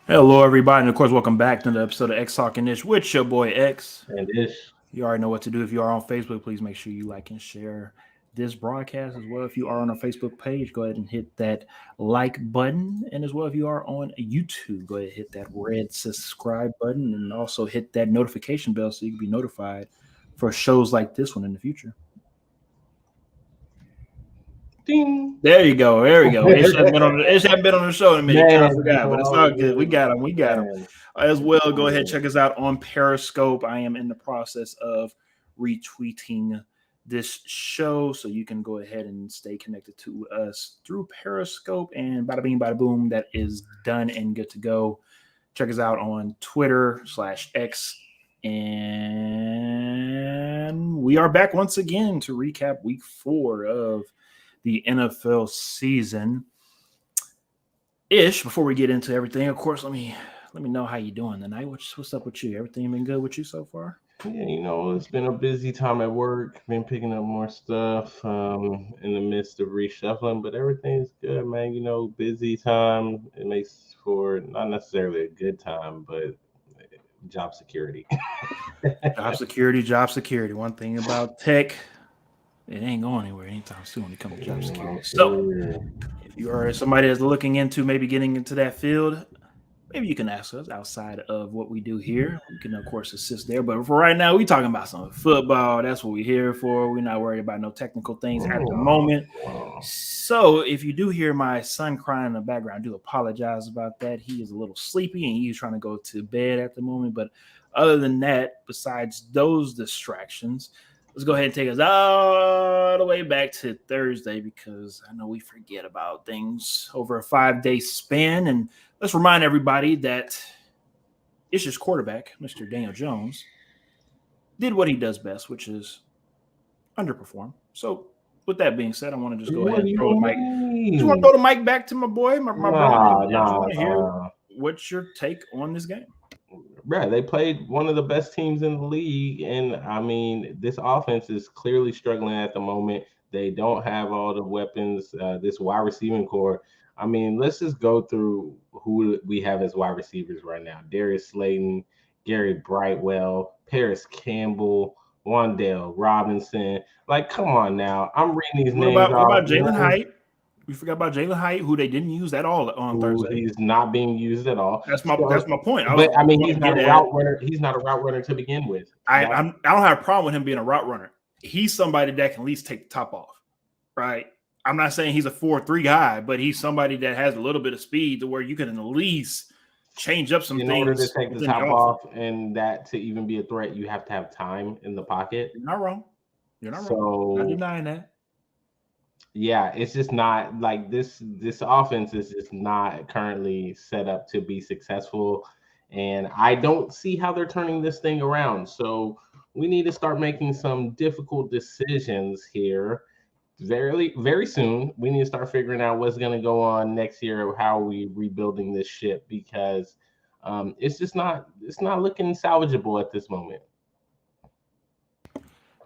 Hello, everybody, and of course, welcome back to the episode of XtalknIsh with your boy X. And this, You already know what to do. If you are on Facebook, please make sure you like and share this broadcast as well. If you are on our Facebook page, go ahead and hit that like button. And as well, if you are on YouTube, go ahead and hit that red subscribe button and also hit that notification bell so you can be notified for shows like this one in the future. ding. There you go. There we go. Ish hasn't been on the show in a minute. Kind of Man, forgot, but it's all good. We got him. We got him. man. As well, go ahead, check us out on Periscope. I am in the process of retweeting this show, so you can go ahead and stay connected to us through Periscope. And bada bing, bada boom, that is done and good to go. Check us out on Twitter/X. And we are back once again to recap week 4 of the NFL season. Ish, before we get into everything, of course, let me know how you doing tonight. What's up with you? Everything been good with you so far? Yeah, it's been a busy time at work. Been picking up more stuff in the midst of reshuffling, but everything's good, man. Busy time. It makes for not necessarily a good time, but job security. Job security. One thing about tech, it ain't going anywhere anytime soon when it comes to job security. So, if you are somebody that's looking into maybe getting into that field, maybe you can ask us outside of what we do here. We can, of course, assist there. But for right now, we're talking about some football. That's what we're here for. We're not worried about no technical things at the moment. So if you do hear my son crying in the background, I do apologize about that. He is a little sleepy and he's trying to go to bed at the moment. But other than that, besides those distractions, let's go ahead and take us all the way back to Thursday because I know we forget about things over a 5-day span. And let's remind everybody that Ish's quarterback, Mr. Daniel Jones, did what he does best, which is underperform. So, with that being said, I want to just go ahead What do and you throw the mic. Just want to mean? throw the mic back to my boy, my brother. Nah, I just nah, want to hear nah. what's your take on this game. Right, they played one of the best teams in the league, and I mean, this offense is clearly struggling at the moment. They don't have all the weapons. This wide receiving core. I mean, let's just go through who we have as wide receivers right now: Darius Slayton, Gary Brightwell, Paris Campbell, Wandale Robinson. Like, come on now, I'm reading these What names about what off. about Jalen Height? We forgot about Jalen Height, who they didn't use at all on Who Thursday. he's not being used at all. That's my So, point. I was but I mean, going he's to not get a at. route runner. He's not a route runner to begin with. I don't have a problem with him being a route runner. He's somebody that can at least take the top off, right? I'm not saying he's a 4-3 guy, but he's somebody that has a little bit of speed to where you can at least change up some In order to things take the within the top offense. off and that to even be a threat, you have to have time in the pocket. You're not wrong. You're not wrong. Not So denying that. yeah, it's just not like this offense is just not currently set up to be successful. And I don't see how they're turning this thing around. So we need to start making some difficult decisions here very soon. We need to start figuring out what's going to go on next year, how we rebuilding this ship because it's not looking salvageable at this moment.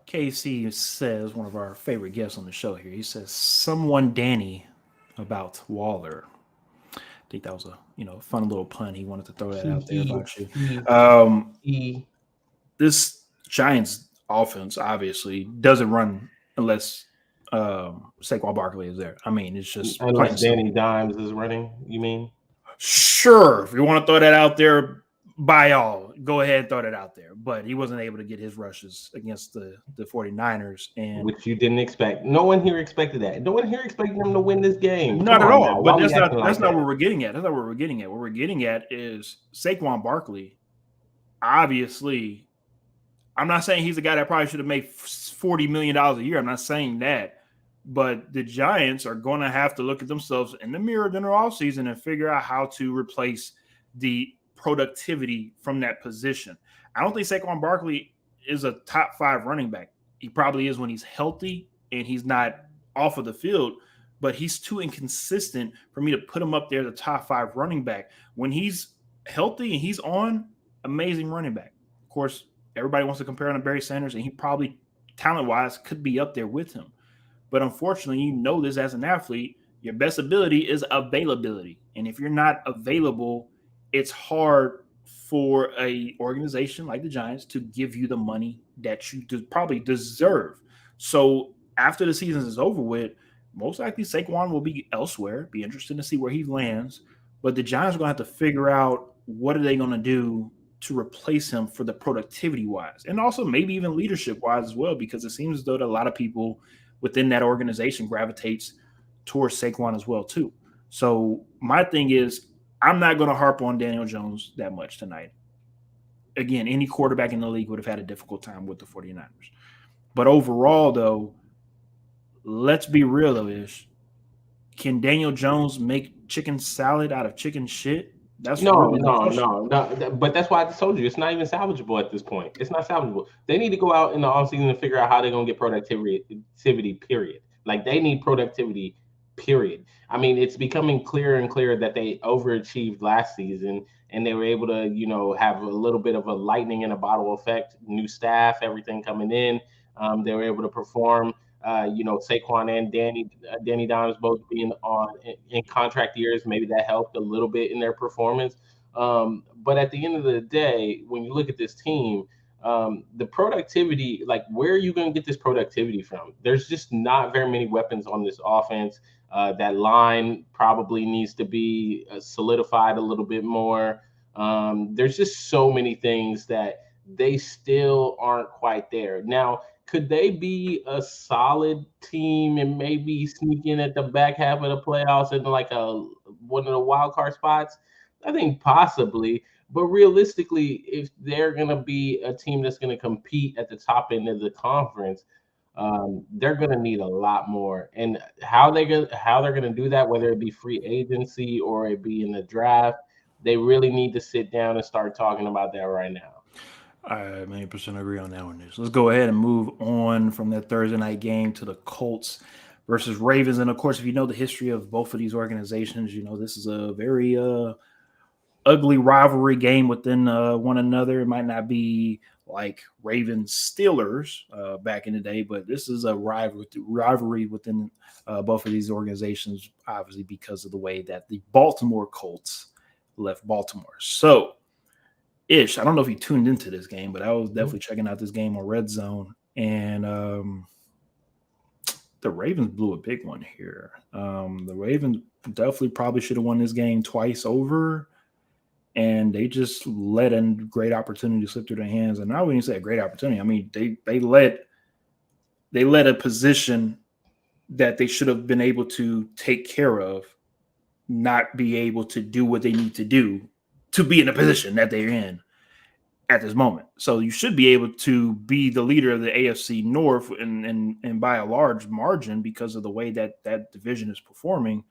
KC says, one of our favorite guests on the show here, he says, someone Danny about Waller. I think that was a fun little pun. He wanted to throw that out there about you. This Giants offense obviously doesn't run unless Saquon Barkley is there. I mean, it's just plain Unless simple. Danny Dimes is running, you mean? Sure, if you want to throw that out there, by all, go ahead and throw that out there. But he wasn't able to get his rushes against the 49ers. And Which you didn't expect. No one here expected that. No one here expected them to win this game. not Come at on all. now. But Why we acting that's like not that? what we're getting at. That's not what we're getting at. What we're getting at is Saquon Barkley. Obviously, I'm not saying he's a guy that probably should have made $40 million a year. I'm not saying that. But the Giants are going to have to look at themselves in the mirror during the offseason and figure out how to replace the productivity from that position. I don't think Saquon Barkley is a top 5 running back. He probably is when he's healthy and he's not off of the field, but he's too inconsistent for me to put him up there as a top 5 running back. When he's healthy and he's on, amazing running back. Of course, everybody wants to compare him to Barry Sanders, and he probably talent-wise could be up there with him. But unfortunately, you know this as an athlete, your best ability is availability. And if you're not available it's hard for a organization like the Giants to give you the money that you probably deserve. So after the season is over with, most likely Saquon will be elsewhere. Be interesting to see where he lands. But the Giants are going to have to figure out what are they going to do to replace him for the productivity wise, and also maybe even leadership wise as well, because it seems as though that a lot of people within that organization gravitates towards Saquon as well too. So my thing is, I'm not going to harp on Daniel Jones that much tonight. Again, any quarterback in the league would have had a difficult time with the 49ers. But overall, though, let's be real, though, Ish. Can Daniel Jones make chicken salad out of chicken shit? That's No, really the no, question. no, no. But that's why I told you it's not even salvageable at this point. It's not salvageable. They need to go out in the offseason and figure out how they're gonna get productivity, period. Like they need productivity, period. I mean, it's becoming clearer and clearer that they overachieved last season and they were able to, have a little bit of a lightning in a bottle effect, new staff, everything coming in. They were able to perform. Saquon and Danny Dimes both being in contract years, maybe that helped a little bit in their performance. But at the end of the day, when you look at this team, the productivity, like where are you going to get this productivity from? There's just not very many weapons on this offense. That line probably needs to be solidified a little bit more. There's just so many things that they still aren't quite there. Now, could they be a solid team and maybe sneak in at the back half of the playoffs in like one of the wild card spots? I think possibly, but realistically, if they're gonna be a team that's gonna compete at the top end of the conference, they're gonna need a lot more. And how they're gonna do that, whether it be free agency or it be in the draft, they really need to sit down and start talking about that right now. I 100% agree on that one. Let's go ahead and move on from that Thursday night game to the Colts versus Ravens. And of course, if you know the history of both of these organizations, you know this is a very ugly rivalry game within one another. It might not be like Ravens Steelers back in the day, but this is a rivalry within both of these organizations, obviously because of the way that the Baltimore Colts left Baltimore. So, Ish, I don't know if you tuned into this game, but I was definitely checking out this game on Red Zone, and the Ravens blew a big one here. The Ravens definitely probably should have won this game twice over, and they just let a great opportunity slip through their hands. And I wouldn't say a great opportunity. I mean, they let a position that they should have been able to take care of not be able to do what they need to do to be in the position that they're in at this moment. So you should be able to be the leader of the AFC North and by a large margin because of the way that that division is performing.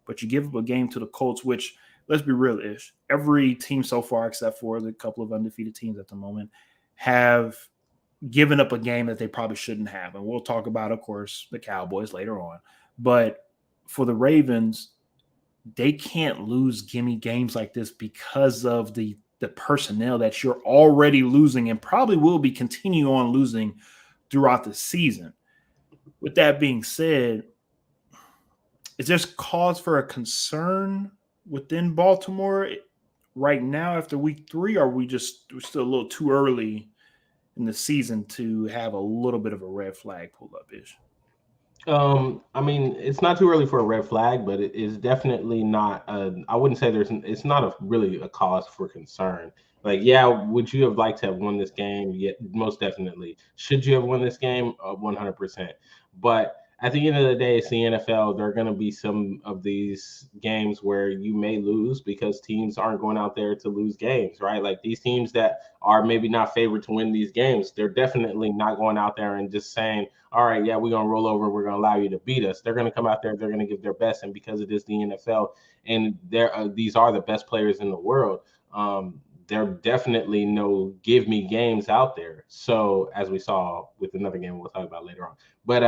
But you give up a game to the Colts, which, let's be real, Ish, every team so far, except for the couple of undefeated teams at the moment, have given up a game that they probably shouldn't have. And we'll talk about, of course, the Cowboys later on. But for the Ravens, they can't lose gimme games like this because of the personnel that you're already losing and probably will be continue on losing throughout the season. With that being said, is there cause for a concern within Baltimore right now after week 3? Or are we're still a little too early in the season to have a little bit of a red flag pull up ish? I mean, it's not too early for a red flag, but it is definitely not. I wouldn't say it's not really a cause for concern. Like, yeah, would you have liked to have won this game? Yeah, most definitely. Should you have won this game? 100%. But at the end of the day, it's the NFL. There are going to be some of these games where you may lose because teams aren't going out there to lose games, right? Like these teams that are maybe not favored to win these games, they're definitely not going out there and just saying, all right, yeah, we're gonna roll over. We're gonna allow you to beat us. They're gonna come out there. They're gonna give their best, and because it is the NFL, and these are the best players in the world. There definitely no give me games out there. So as we saw with another game we'll talk about later on. But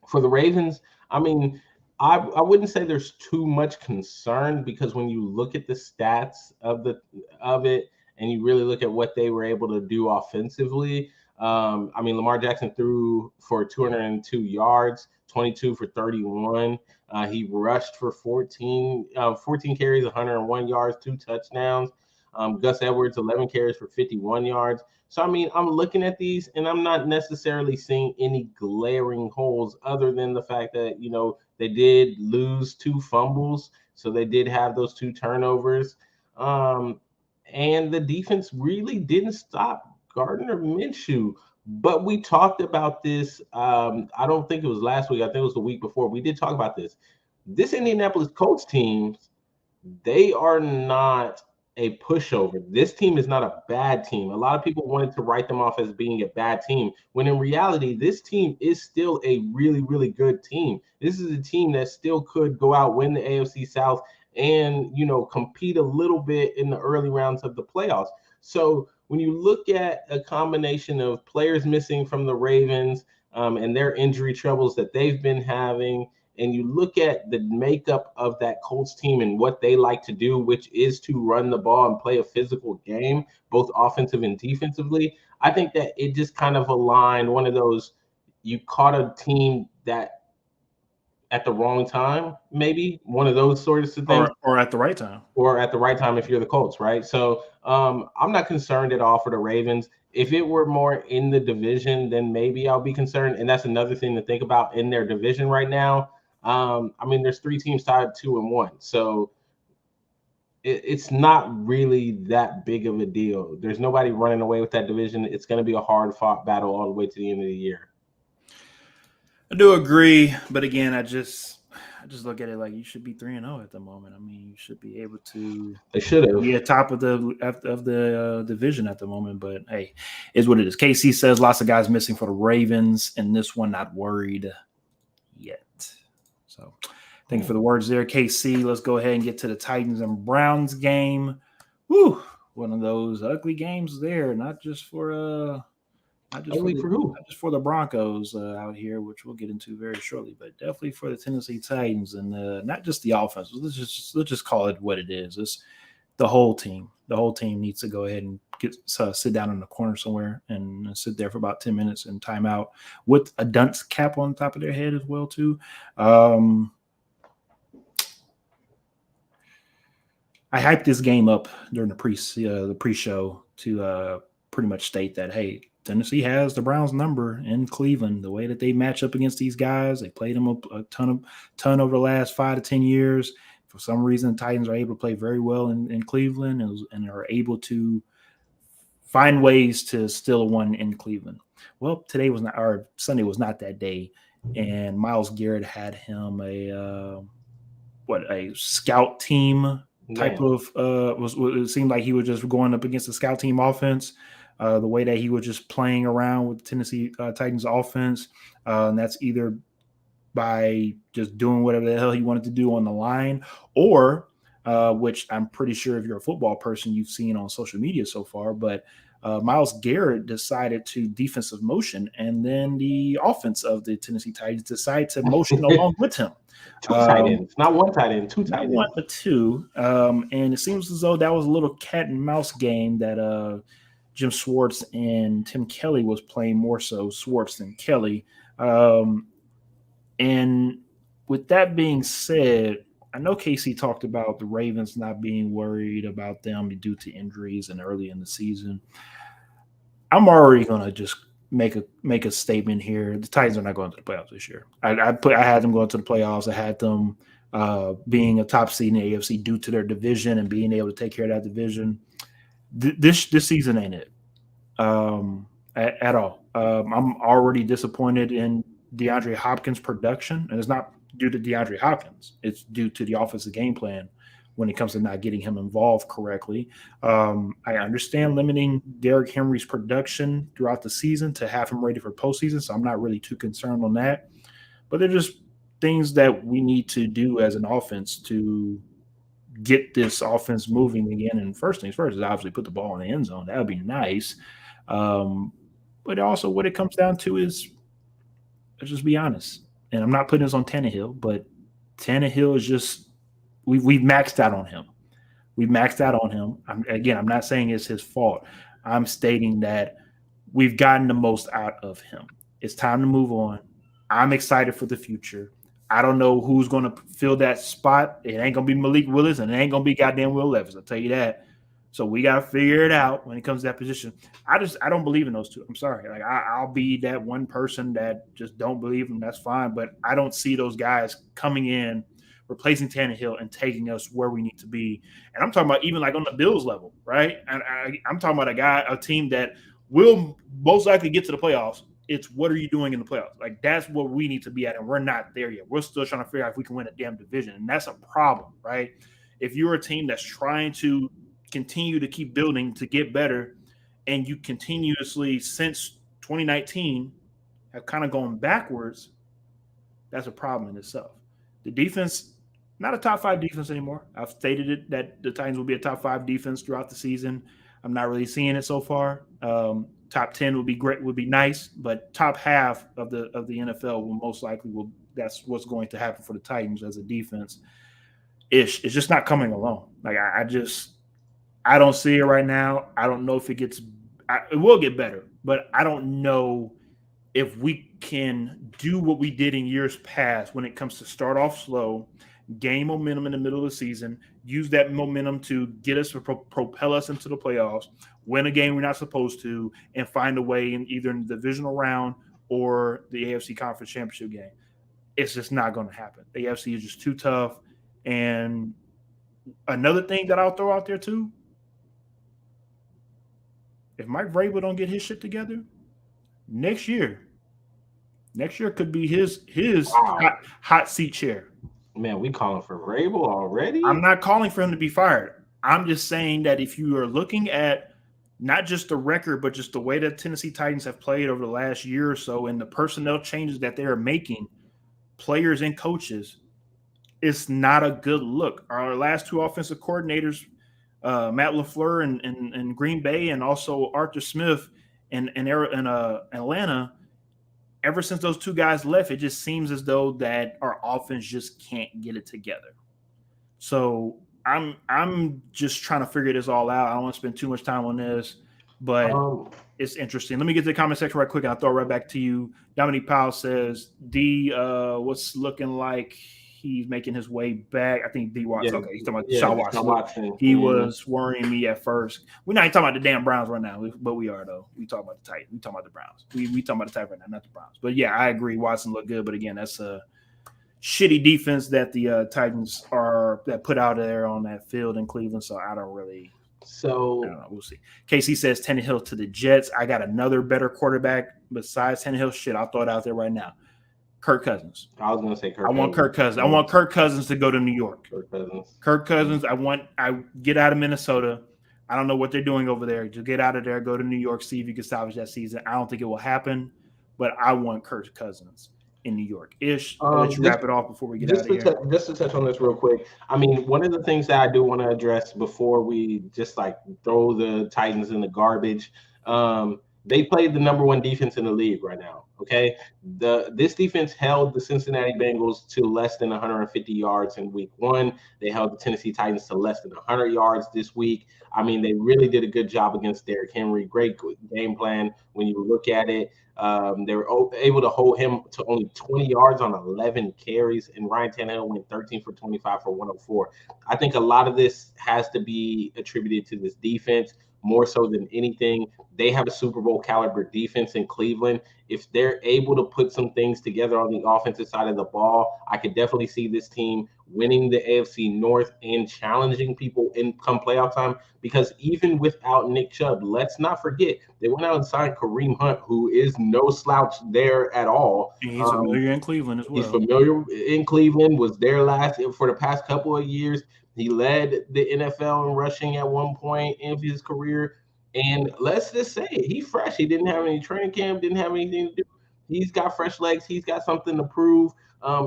for the Ravens, I mean, I wouldn't say there's too much concern because when you look at the stats of it and you really look at what they were able to do offensively, I mean, Lamar Jackson threw for 202 yards, 22 for 31. He rushed for 14 carries, 101 yards, 2 touchdowns. Gus Edwards, 11 carries for 51 yards. So, I mean, I'm looking at these and I'm not necessarily seeing any glaring holes other than the fact that, they did lose 2 fumbles. So they did have those 2 turnovers. And the defense really didn't stop Gardner Minshew. But we talked about this. I don't think it was last week. I think it was the week before. We did talk about this. This Indianapolis Colts team, they are not a pushover. This team is not a bad team. A lot of people wanted to write them off as being a bad team, when in reality, this team is still a really, really good team. This is a team that still could go out, win the AFC South, and compete a little bit in the early rounds of the playoffs. So when you look at a combination of players missing from the Ravens and their injury troubles that they've been having, and you look at the makeup of that Colts team and what they like to do, which is to run the ball and play a physical game, both offensive and defensively, I think that it just kind of aligned one of those, you caught a team that at the wrong time, maybe one of those sorts of things. Or at the right time. Or at the right time if you're the Colts, right? So I'm not concerned at all for the Ravens. If it were more in the division, then maybe I'll be concerned. And that's another thing to think about in their division right now. I mean, there's 3 teams tied 2-1. So it's not really that big of a deal. There's nobody running away with that division. It's going to be a hard-fought battle all the way to the end of the year. I do agree, but again, I just look at it like you should be 3-0 at the moment. I mean, you should be able to. They should have be at top of the division at the moment. But hey, is what it is. KC says lots of guys missing for the Ravens, and this one not worried yet. So, thank you for the words there, KC. Let's go ahead and get to the Titans and Browns game. Woo, one of those ugly games there. Not just for Not just for the Broncos out here, which we'll get into very shortly, but definitely for the Tennessee Titans, and not just the offense. Let's just call it what it is. It's the whole team. The whole team needs to go ahead and sit down in the corner somewhere and sit there for about 10 minutes and time out with a dunce cap on top of their head as well too. I hyped this game up during the pre-show to pretty much state that, hey, Tennessee has the Browns number in Cleveland. The way that they match up against these guys, they played them a ton over the last 5 to 10 years. For some reason, the Titans are able to play very well in Cleveland and are able to find ways to steal a one in Cleveland. Well, Sunday was not that day, and Myles Garrett had him a scout team type of it seemed like he was just going up against the scout team offense. The way that he was just playing around with Tennessee Titans offense, and that's either by just doing whatever the hell he wanted to do on the line, or which I'm pretty sure if you're a football person, you've seen on social media so far, but Myles Garrett decided to defensive motion, and then the offense of the Tennessee Titans decided to motion along with him. 2 tight ends, not 1 tight end, 2 tight ends. Not 1, but 2. And it seems as though that was a little cat and mouse game that Jim Schwartz and Tim Kelly was playing, more so Schwartz than Kelly. And with that being said, I know Casey talked about the Ravens not being worried about them due to injuries and early in the season. I'm already going to just make a statement here. The Titans are not going to the playoffs this year. I had them going to the playoffs. I had them being a top seed in the AFC due to their division and being able to take care of that division. This season ain't it at all. I'm already disappointed in DeAndre Hopkins' production, and it's not due to DeAndre Hopkins. It's due to the offensive game plan when it comes to not getting him involved correctly. I understand limiting Derrick Henry's production throughout the season to have him ready for postseason, so I'm not really too concerned on that. But they're just things that we need to do as an offense to get this offense moving again. And first things first is obviously put the ball in the end zone. That would be nice. But also what it comes down to is, let's just be honest. And I'm not putting this on Tannehill, but Tannehill is just we've maxed out on him. We've maxed out on him. I'm not saying it's his fault. I'm stating that we've gotten the most out of him. It's time to move on. I'm excited for the future. I don't know who's going to fill that spot. It ain't going to be Malik Willis, and it ain't going to be goddamn Will Levis. I'll tell you that. So we got to figure it out when it comes to that position. I don't believe in those two. I'm sorry. Like I'll be that one person that just don't believe them. That's fine. But I don't see those guys coming in, replacing Tannehill and taking us where we need to be. And I'm talking about even like on the Bills level, right? And I'm talking about a team that will most likely get to the playoffs. It's what are you doing in the playoffs? Like that's what we need to be at, and we're not there yet. We're still trying to figure out if we can win a damn division, and that's a problem, right? If you're a team that's trying to continue to keep building to get better, and you continuously since 2019 have kind of gone backwards, that's a problem in itself. The defense, not a top five defense anymore. I've stated it that the Titans will be a top five defense throughout the season. I'm not really seeing it so far. Top 10 would be great, would be nice, but top half of the NFL will most likely will. That's what's going to happen for the Titans as a defense. It's just not coming along. Like I don't see it right now. I don't know if it gets. It will get better, but I don't know if we can do what we did in years past when it comes to start off slow, gain momentum in the middle of the season, use that momentum to get us to propel us into the playoffs, win a game we're not supposed to, and find a way in either in the divisional round or the AFC Conference Championship game. It's just not going to happen. The AFC is just too tough. And another thing that I'll throw out there too, if Mike Vrabel don't get his shit together, next year could be his Wow. hot seat chair. Man, we calling for Vrabel already? I'm not calling for him to be fired. I'm just saying that if you are looking at not just the record, but just the way that Tennessee Titans have played over the last year or so and the personnel changes that they are making, players and coaches, it's not a good look. Our last two offensive coordinators, Matt LaFleur in Green Bay and also Arthur Smith in Atlanta, ever since those two guys left, it just seems as though that our offense just can't get it together. So I'm just trying to figure this all out. I don't want to spend too much time on this, but Um, it's interesting. Let me get to the comment section right quick, and I'll throw it right back to you. Dominique Powell says, D, what's looking like he's making his way back. I think D Watts. yeah, Okay, he's talking about yeah, Deshaun Deshaun Watson. Watson. He was worrying me at first. We're not even talking about the damn Browns right now, but we are, though. We talking about the Titans. We talking about the Browns. We talking about the Titans right now, not the Browns. But yeah, I agree. Watson looked good, but again, that's a shitty defense that the Titans are that put out there on that field in Cleveland. So I don't So know. We'll see. Casey says Tannehill to the Jets. I got another better quarterback besides Tannehill. Shit, I'll throw it out there right now. Kirk Cousins. I was gonna say Kirk I want Cousins. Kirk Cousins. I want Kirk Cousins to go to New York. Kirk Cousins. Kirk Cousins. I get out of Minnesota. I don't know what they're doing over there. Just get out of there. Go to New York. See if you can salvage that season. I don't think it will happen, but I want Kirk Cousins in New York. Ish. I'll let you wrap it off before we get out of here. Just to touch on this real quick. I mean, one of the things that I do want to address before we just like throw the Titans in the garbage. They played the number one defense in the league right now. Okay, this defense held the Cincinnati Bengals to less than 150 yards in Week 1. They held the Tennessee Titans to less than 100 yards this week. I mean, they really did a good job against Derrick Henry. Great game plan when you look at it. They were able to hold him to only 20 yards on 11 carries, and Ryan Tannehill went 13 for 25 for 104. I think a lot of this has to be attributed to this defense more so than anything. They have a Super Bowl caliber defense in Cleveland. If they're able to put some things together on the offensive side of the ball, I could definitely see this team winning the AFC North and challenging people in come playoff time. Because even without Nick Chubb, let's not forget they went out and signed Kareem Hunt, who is no slouch there at all. And he's familiar in Cleveland as well. He's familiar in Cleveland. Was there last for the past couple of years. He led the NFL in rushing at one point in his career. And let's just say he's fresh. He didn't have any training camp, didn't have anything to do. He's got fresh legs. He's got something to prove.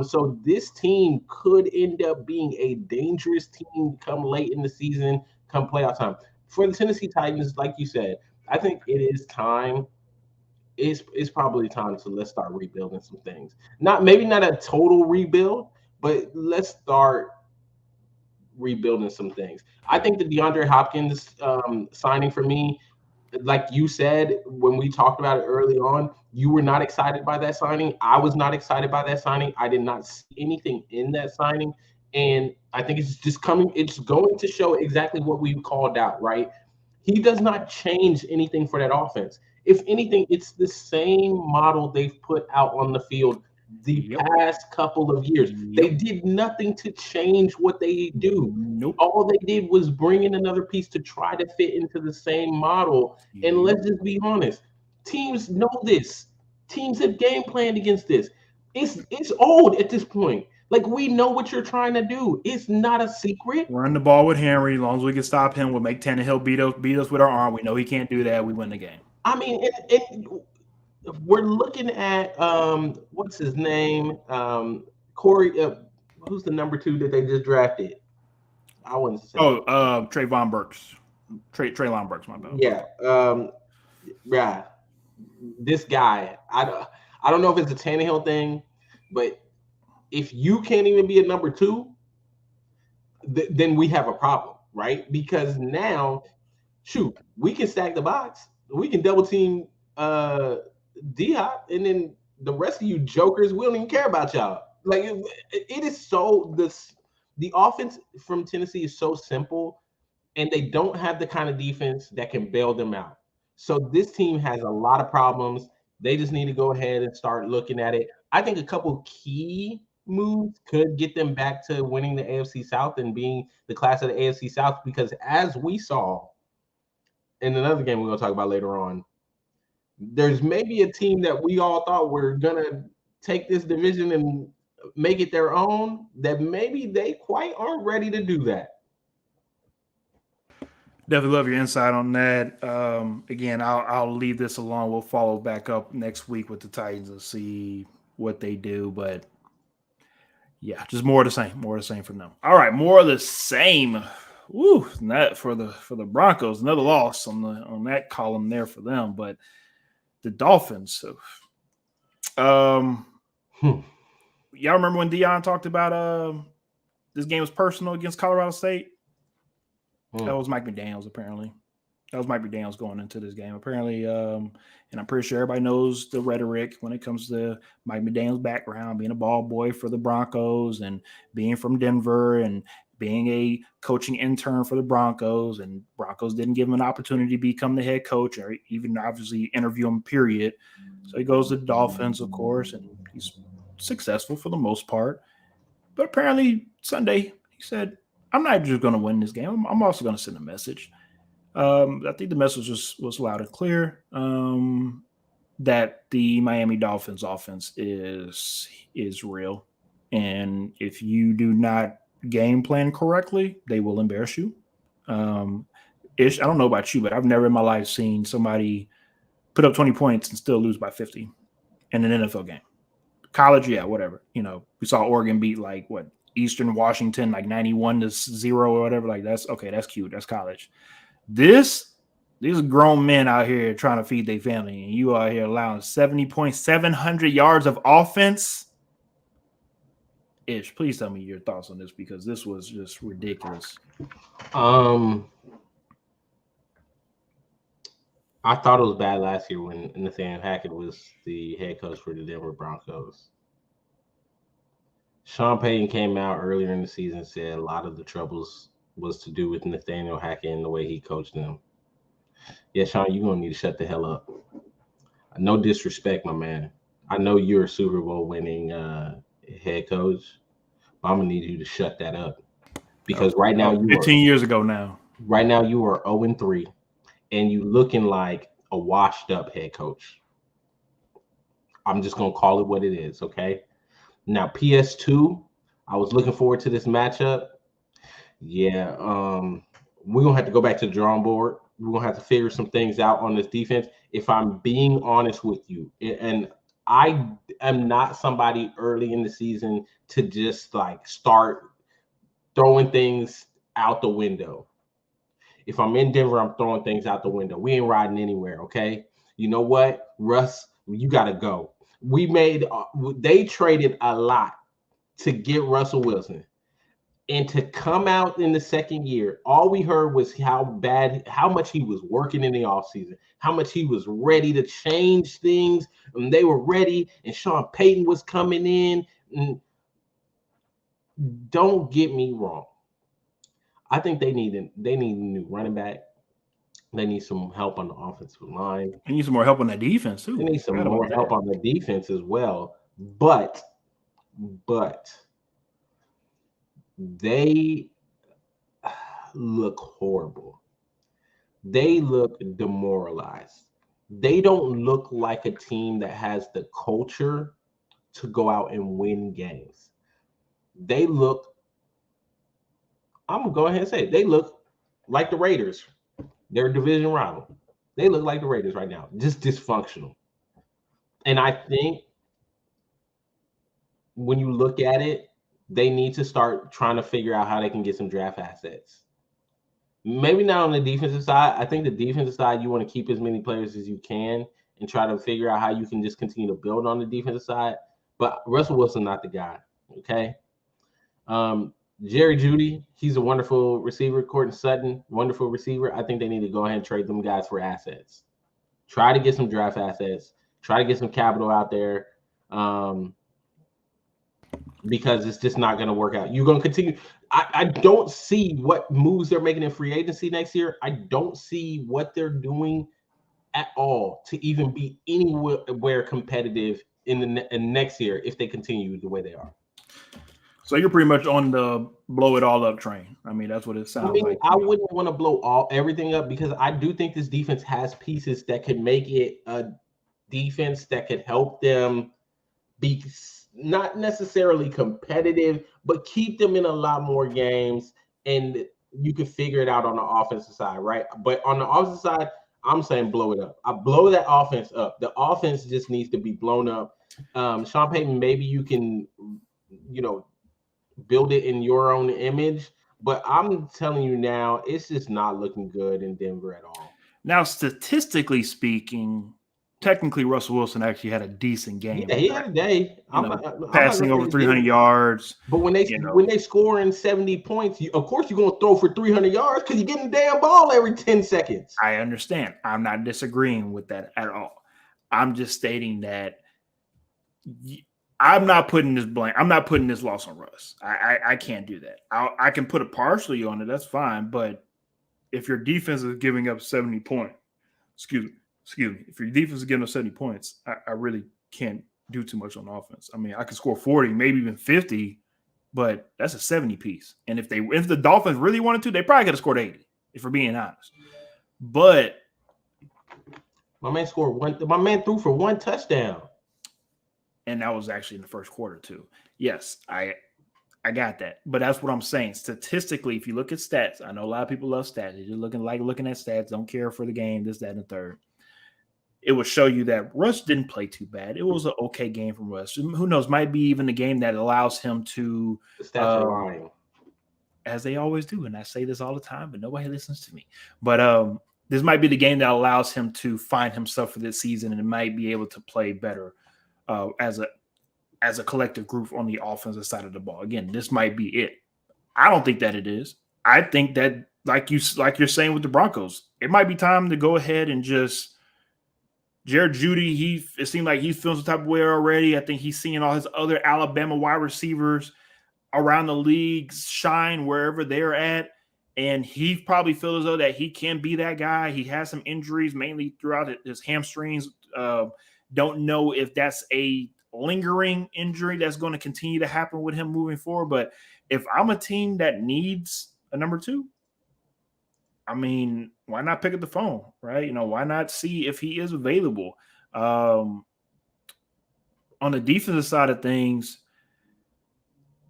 So this team could end up being a dangerous team come late in the season, come playoff time. For the Tennessee Titans, like you said, I think it is time. It's probably time to let's start rebuilding some things. Maybe not a total rebuild, but let's start rebuilding some things. I think the DeAndre Hopkins signing for me, like you said, when we talked about it early on, you were not excited by that signing. I was not excited by that signing. I did not see anything in that signing. And I think it's going to show exactly what we called out, right? He does not change anything for that offense. If anything, it's the same model they've put out on the field the Yep. past couple of years. They did nothing to change what they do. Nope. All they did was bring in another piece to try to fit into the same model. And let's just be honest, teams know this. Teams have game planned against this. It's old at this point. Like, we know what you're trying to do. It's not a secret. Run the ball with Henry. As long as we can stop him, we'll make Tannehill beat us with our arm. We know he can't do that. We win the game. I mean, we're looking at what's his name? Corey. Who's the number 2 that they just drafted? I wouldn't say. Trayvon Burks. Traylon Burks, my bad. Yeah. Yeah. This guy, I don't know if it's a Tannehill thing, but if you can't even be a number 2, then we have a problem, right? Because now, shoot, we can stack the box, we can double team D-Hop, and then the rest of you jokers, we don't even care about y'all. Like, it is so the offense from Tennessee is so simple, and they don't have the kind of defense that can bail them out. So this team has a lot of problems. They just need to go ahead and start looking at it. I think a couple key moves could get them back to winning the AFC South and being the class of the AFC South, because as we saw in another game we're going to talk about later on, there's maybe a team that we all thought were going to take this division and make it their own, that maybe they quite aren't ready to do that. Definitely love your insight on that. Again, I'll leave this alone. We'll follow back up next week with the Titans and see what they do. But yeah, just more of the same. More of the same from them. All right, more of the same. Woo, that for the Broncos, another loss on that column there for them. But the Dolphins. Y'all remember when Deion talked about this game was personal against Colorado State? That was Mike McDaniels, apparently. That was Mike McDaniels going into this game, apparently. And I'm pretty sure everybody knows the rhetoric when it comes to Mike McDaniels' background, being a ball boy for the Broncos and being from Denver and being a coaching intern for the Broncos. And Broncos didn't give him an opportunity to become the head coach or even obviously interview him, period. So he goes to the Dolphins, of course, and he's successful for the most part. But apparently Sunday he said, I'm not just going to win this game. I'm also going to send a message. I think the message was loud and clear that the Miami Dolphins offense is real. And if you do not game plan correctly, they will embarrass you. Ish, I don't know about you, but I've never in my life seen somebody put up 20 points and still lose by 50 in an NFL game. College, yeah, whatever. You know, we saw Oregon beat Eastern Washington 91-0 or whatever. Like, that's okay. That's cute. That's college. These are grown men out here trying to feed their family, and you out here allowing 70 points, 700 yards of offense. Ish, please tell me your thoughts on this, because this was just ridiculous. I thought it was bad last year when Nathaniel Hackett was the head coach for the Denver Broncos. Sean Payton came out earlier in the season and said a lot of the troubles was to do with Nathaniel Hackett and the way he coached them. Yeah, Sean, you're going to need to shut the hell up. No disrespect, my man. I know you're a Super Bowl winning head coach, but I'm going to need you to shut that up. Because right now, 15 years ago now. Right now, you are 0-3, and you looking like a washed-up head coach. I'm just going to call it what it is, okay? Now, PS2, I was looking forward to this matchup. Yeah, we're going to have to go back to the drawing board. We're going to have to figure some things out on this defense. If I'm being honest with you, and I am not somebody early in the season to just start throwing things out the window. If I'm in Denver, I'm throwing things out the window. We ain't riding anywhere, okay? You know what, Russ, you got to go. They traded a lot to get Russell Wilson. And to come out in the second year, all we heard was how much he was working in the offseason, how much he was ready to change things, and they were ready, and Sean Payton was coming in. And don't get me wrong. I think they need a new running back. They need some help on the offensive line. They need some more help on that defense too. They need some more help on the defense as well. But they look horrible. They look demoralized. They don't look like a team that has the culture to go out and win games. They look, I'm going to go ahead and say it, they look like the Raiders. They're a division rival. They look like the Raiders right now, just dysfunctional. And I think when you look at it, they need to start trying to figure out how they can get some draft assets. Maybe not on the defensive side. I think the defensive side, you want to keep as many players as you can and try to figure out how you can just continue to build on the defensive side. But Russell Wilson, not the guy. Okay. Jerry Jeudy, he's a wonderful receiver. Courtney Sutton, wonderful receiver. I think they need to go ahead and trade them guys for assets. Try to get some draft assets. Try to get some capital out there. Because it's just not going to work out. You're going to continue. I don't see what moves they're making in free agency next year. I don't see what they're doing at all to even be anywhere competitive in next year if they continue the way they are. So you're pretty much on the blow it all up train. I mean, that's what it sounds like. I wouldn't want to blow everything up because I do think this defense has pieces that can make it a defense that could help them be not necessarily competitive, but keep them in a lot more games, and you can figure it out on the offensive side, right? But on the offensive side, I'm saying blow it up. I blow that offense up. The offense just needs to be blown up. Sean Payton, maybe you can, build it in your own image, but I'm telling you now, it's just not looking good in Denver at all. Now, statistically speaking, technically Russell Wilson actually had a decent game. Yeah, he had a day. Passing over 300 yards. But when they score in 70 points, of course you're going to throw for 300 yards because you're getting the damn ball every 10 seconds. I understand. I'm not disagreeing with that at all. I'm just stating that I'm not putting this blame. I'm not putting this loss on Russ. I can't do that. I can put it partially on it. That's fine. But if your defense is giving up 70 points, excuse me. If your defense is giving up 70 points, I really can't do too much on offense. I mean, I could score 40, maybe even 50, but that's a 70 piece. And if the Dolphins really wanted to, they probably could have scored 80, if we're being honest. But my man threw for one touchdown. And that was actually in the first quarter too. Yes, I got that. But that's what I'm saying. Statistically, if you look at stats, I know a lot of people love stats. They're just looking at stats, don't care for the game, this, that, and the third. It will show you that Russ didn't play too bad. It was an okay game from Russ. Who knows? Might be even the game that allows him to. The stats are lying, as they always do, and I say this all the time, but nobody listens to me. But this might be the game that allows him to find himself for this season, and it might be able to play better as a collective group on the offensive side of the ball. Again, this might be it. I don't think that it is. I think that, like you're saying with the Broncos, it might be time to go ahead and just. Jared Jeudy, it seemed like he's feeling some type of way already. I think he's seeing all his other Alabama wide receivers around the league shine wherever they're at. And he probably feels as though that he can be that guy. He has some injuries, mainly throughout his hamstrings. Don't know if that's a lingering injury that's going to continue to happen with him moving forward. But if I'm a team that needs a number two, I mean, why not pick up the phone, right? Why not see if he is available? On the defensive side of things,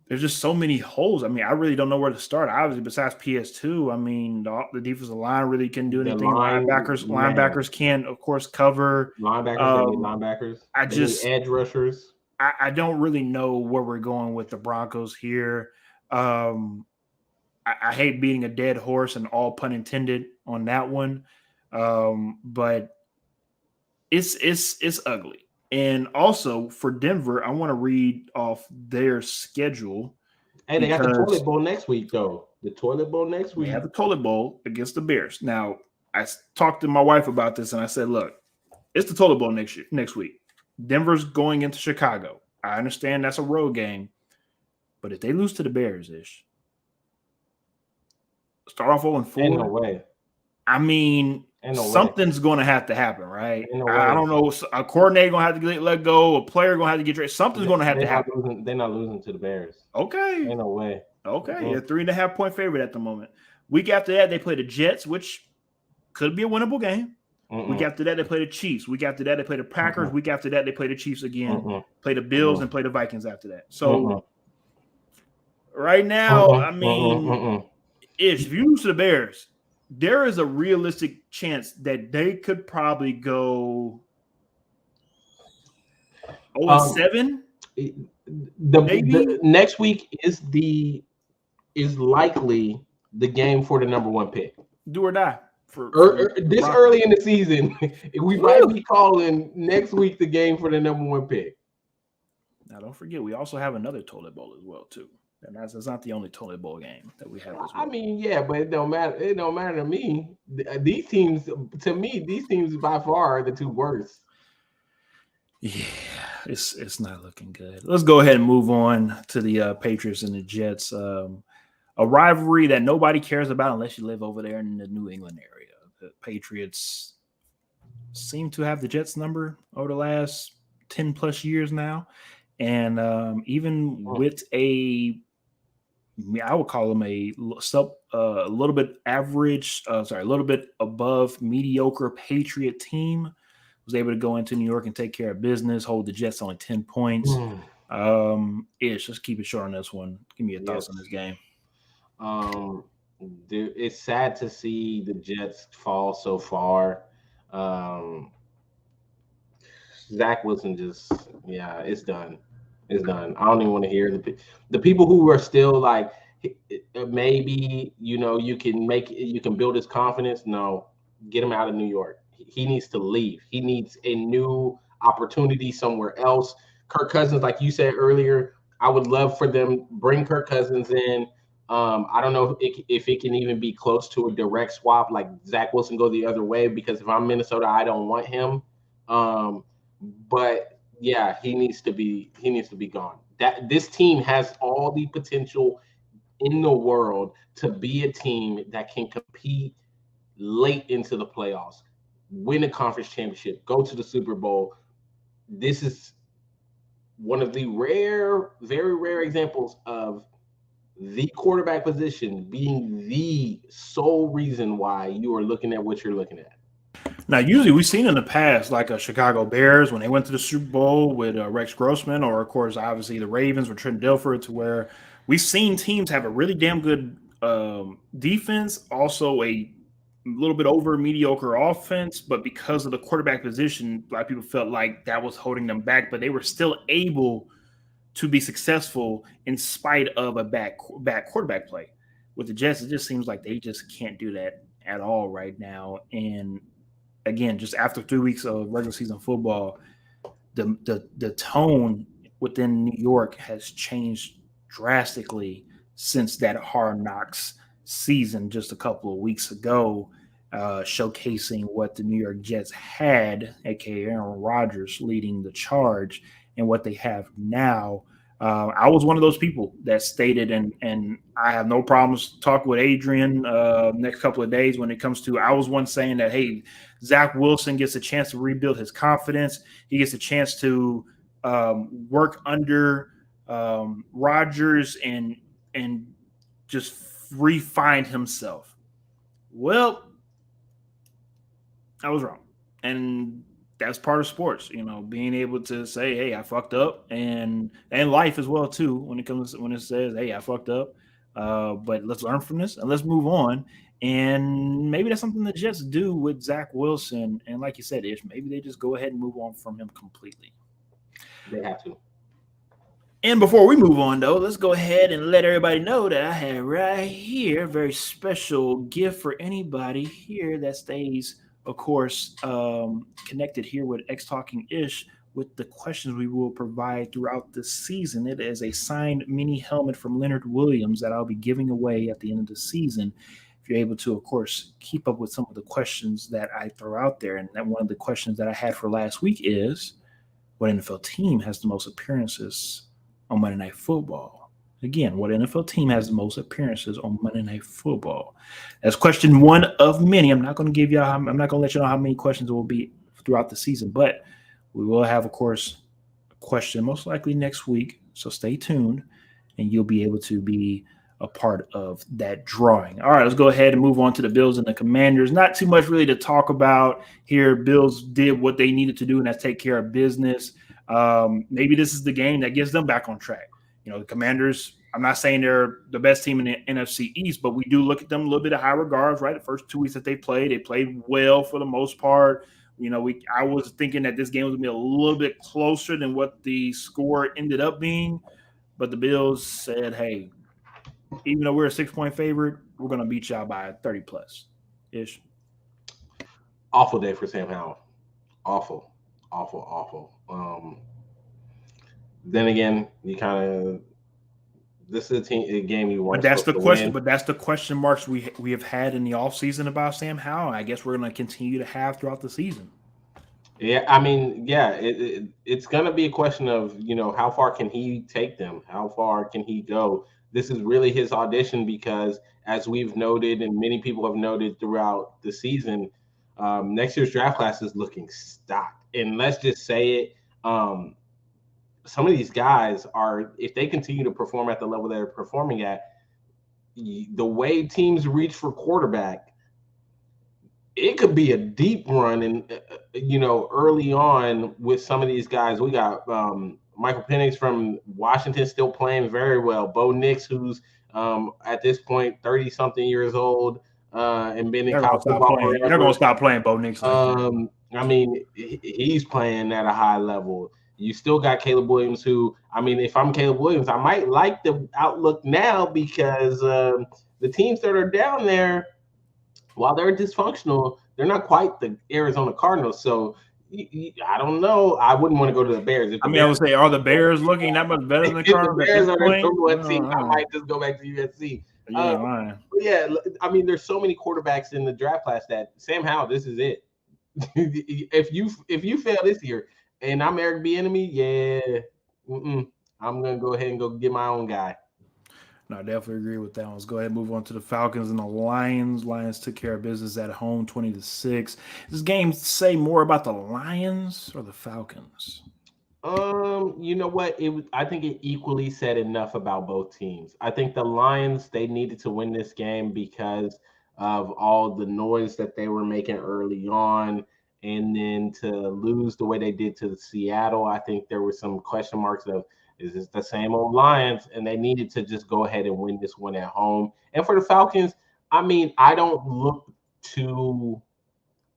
there's just so many holes. I mean, I really don't know where to start. Obviously, besides PS2, I mean, the defensive line really can't do anything. Linebackers can, of course, cover. Linebackers. I just edge rushers. I don't really know where we're going with the Broncos here. I hate beating a dead horse, and all pun intended on that one. But it's ugly. And also for Denver, I want to read off their schedule. Hey, they got the toilet bowl next week, though. The toilet bowl next week. They have the toilet bowl against the Bears. Now, I talked to my wife about this, and I said, look, it's the toilet bowl next week. Denver's going into Chicago. I understand that's a road game, but if they lose to the Bears, start off 0-4. Ain't no way. I mean, something's going to have to happen, right? I don't know. A coordinator going to have to get let go. A player going to have to get traded. Something's going to have to happen. They're not losing to the Bears. Okay. Ain't no way. Okay. You're 3.5-point favorite at the moment. Week after that, they play the Jets, which could be a winnable game. Week after that, they play the Chiefs. Week after that, they play the Packers. Week after that, they play the Chiefs again. Play the Bills and play the Vikings after that. So right now, I mean, if you lose to the Bears, there is a realistic chance that they could probably go 0-7. The next week is likely the game for the number 1 pick. Do or die. This early in the season, we might be calling next week the game for the number 1 pick. Now, don't forget, we also have another toilet bowl as well, too. And that's not the only toilet bowl game that we have as well. I mean, yeah, but it don't matter. It don't matter to me. These teams by far are the 2 worst. Yeah, it's not looking good. Let's go ahead and move on to the Patriots and the Jets. A rivalry that nobody cares about unless you live over there in the New England area. The Patriots seem to have the Jets number over the last 10 plus years now. And even with I would call them a little bit average, a little bit above mediocre Patriot team, was able to go into New York and take care of business, hold the Jets only 10 points. Just keep it short on this one. Give me your thoughts on this game. It's sad to see the Jets fall so far. Zach Wilson it's done. It's done. I don't even want to hear the people who are still like, maybe, you can build his confidence. No, get him out of New York. He needs to leave. He needs a new opportunity somewhere else. Kirk Cousins, like you said earlier, I would love for them bring Kirk Cousins in. I don't know if it can even be close to a direct swap, like Zach Wilson go the other way, because if I'm Minnesota, I don't want him. But yeah, he needs to be gone. This team has all the potential in the world to be a team that can compete late into the playoffs, win a conference championship, go to the Super Bowl. This is one of the very rare examples of the quarterback position being the sole reason why you are looking at what you're looking at. Now, usually we've seen in the past, like a Chicago Bears when they went to the Super Bowl with Rex Grossman, or, of course, obviously the Ravens with Trent Dilfer, to where we've seen teams have a really damn good defense, also a little bit over mediocre offense, but because of the quarterback position, a lot of people felt like that was holding them back, but they were still able to be successful in spite of a bad quarterback play. With the Jets, it just seems like they just can't do that at all right now. And again, just after 3 weeks of regular season football, the tone within New York has changed drastically since that Hard Knocks season just a couple of weeks ago, showcasing what the New York Jets had, aka Aaron Rodgers, leading the charge, and what they have now. I was one of those people that stated, and I have no problems talking with Adrian next couple of days when it comes to, I was one saying that, hey, Zach Wilson gets a chance to rebuild his confidence. He gets a chance to work under Rodgers and just re-find himself. Well, I was wrong. And that's part of sports, being able to say, hey, I fucked up, and life as well too, when it says, hey, I fucked up. But let's learn from this and let's move on. And maybe that's something the Jets do with Zach Wilson. And like you said, Ish, maybe they just go ahead and move on from him completely. They have to. And before we move on, though, let's go ahead and let everybody know that I have right here a very special gift for anybody here that stays, of course, connected here with XtalknIsh with the questions we will provide throughout this season. It is a signed mini helmet from Leonard Williams that I'll be giving away at the end of the season. If you're able to, of course, keep up with some of the questions that I throw out there. And then one of the questions that I had for last week is, what NFL team has the most appearances on Monday Night Football? Again, what NFL team has the most appearances on Monday Night Football? That's question one of many. I'm not going to let you know how many questions it will be throughout the season, but we will have, of course, a question most likely next week. So stay tuned, and you'll be able to be a part of that drawing. All right, let's go ahead and move on to the Bills and the Commanders. Not too much really to talk about here. Bills did what they needed to do, and that's take care of business. Maybe this is the game that gets them back on track. The Commanders, I'm not saying they're the best team in the NFC East, but we do look at them a little bit of high regards, right? The first 2 weeks that they played well for the most part. I was thinking that this game was going to be a little bit closer than what the score ended up being, but the Bills said, hey, even though we're a 6-point favorite, we're going to beat y'all by 30+-ish. Awful day for Sam Howell. Awful. Then again, this is a game you want. But that's the question. Win. But that's the question marks we have had in the offseason about Sam Howell. I guess we're going to continue to have throughout the season. Yeah, it's going to be a question of how far can he take them? How far can he go? This is really his audition because, as we've noted and many people have noted throughout the season, next year's draft class is looking stacked. And let's just say it. Some of these guys are, if they continue to perform at the level they're performing at, the way teams reach for quarterback, it could be a deep run. And, early on with some of these guys, we got Michael Penix from Washington still playing very well. Bo Nix, who's at this point 30-something years old and been in college football. They're going to stop playing Bo Nix. He's playing at a high level. You still got Caleb Williams, who, if I'm Caleb Williams, I might like the outlook now because the teams that are down there, while they're dysfunctional, they're not quite the Arizona Cardinals. So I don't know. I wouldn't want to go to the Bears. I would say, are the Bears looking that much better than the Cardinals? If the Bears are the number one team, I might just go back to USC. There's so many quarterbacks in the draft class that Sam Howell, this is it. If you fail this year, and I'm Eric Bieniemy, I'm going to go ahead and go get my own guy. No, I definitely agree with that one. Let's go ahead and move on to the Falcons and the Lions. Lions took care of business at home, 20-6. This game say more about the Lions or the Falcons? You know what? I think it equally said enough about both teams. I think the Lions, they needed to win this game because of all the noise that they were making early on. And then to lose the way they did to Seattle, I think there were some question marks of, is this the same old Lions? And they needed to just go ahead and win this one at home. And for the Falcons, I don't look too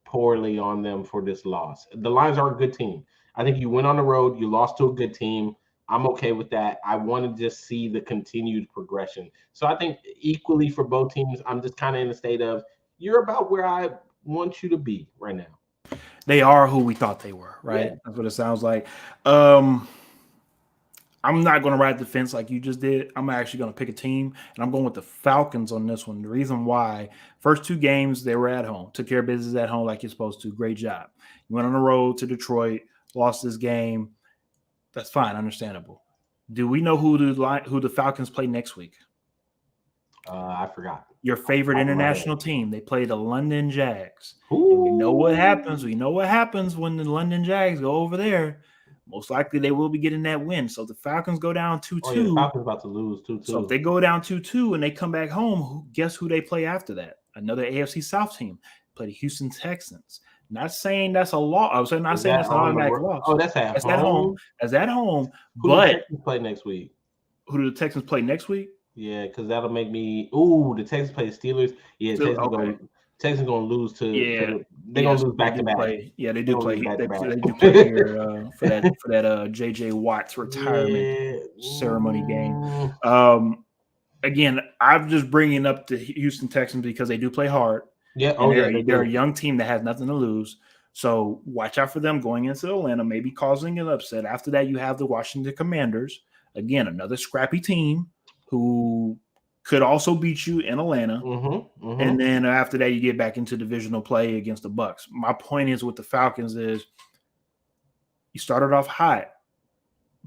poorly on them for this loss. The Lions are a good team. I think you went on the road, you lost to a good team. I'm okay with that. I want to just see the continued progression. So I think equally for both teams, I'm just kind of in a state of, you're about where I want you to be right now. They are who we thought they were, right? Yeah. That's what it sounds like. I'm not going to ride the fence like you just did. I'm actually going to pick a team, and I'm going with the Falcons on this one. The reason why, first 2 games, they were at home. Took care of business at home like you're supposed to. Great job. You went on the road to Detroit, lost this game. That's fine, understandable. Do we know who the Falcons play next week? I forgot. Your favorite international team. They play the London Jags. And we know what happens. We know what happens when the London Jags go over there. Most likely they will be getting that win. So the Falcons go down 2-2. The Falcons about to lose 2-2. So if they go down 2-2 and they come back home, guess who they play after that? Another AFC South team. Play the Houston Texans. Not saying that's a loss. I was not saying that's an automatic loss. Oh, that's at home. That's at home. Who do the Texans play next week? Who do the Texans play next week? Yeah, because that'll make me. Ooh, the Texans play the Steelers. Yeah, Texans gonna lose to. Yeah, they're gonna lose back to back. They do play. They do play here for that JJ Watt's retirement ceremony game. Again, I'm just bringing up the Houston Texans because they do play hard. Yeah, they're a young team that has nothing to lose. So watch out for them going into Atlanta, maybe causing an upset. After that, you have the Washington Commanders. Again, another scrappy team who could also beat you in Atlanta. And then after that, you get back into divisional play against the Bucks. My point is with the Falcons is you started off hot,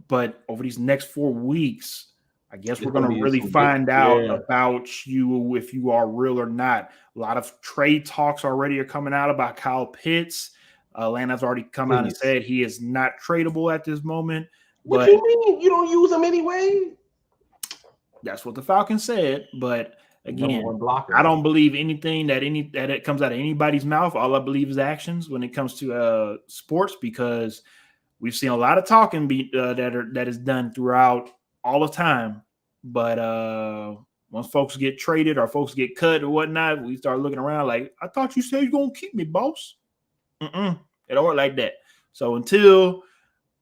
but over these next 4 weeks, I guess we're going to really find out about you if you are real or not. A lot of trade talks already are coming out about Kyle Pitts. Atlanta's already come out and said he is not tradable at this moment. What you mean? You don't use him anyway? That's what the Falcons said. But again, I don't believe anything that it comes out of anybody's mouth. All I believe is actions when it comes to sports, because we've seen a lot of talking that is done throughout all the time. But once folks get traded or folks get cut or whatnot, we start looking around like, I thought you said you're going to keep me, boss. It don't work like that. So until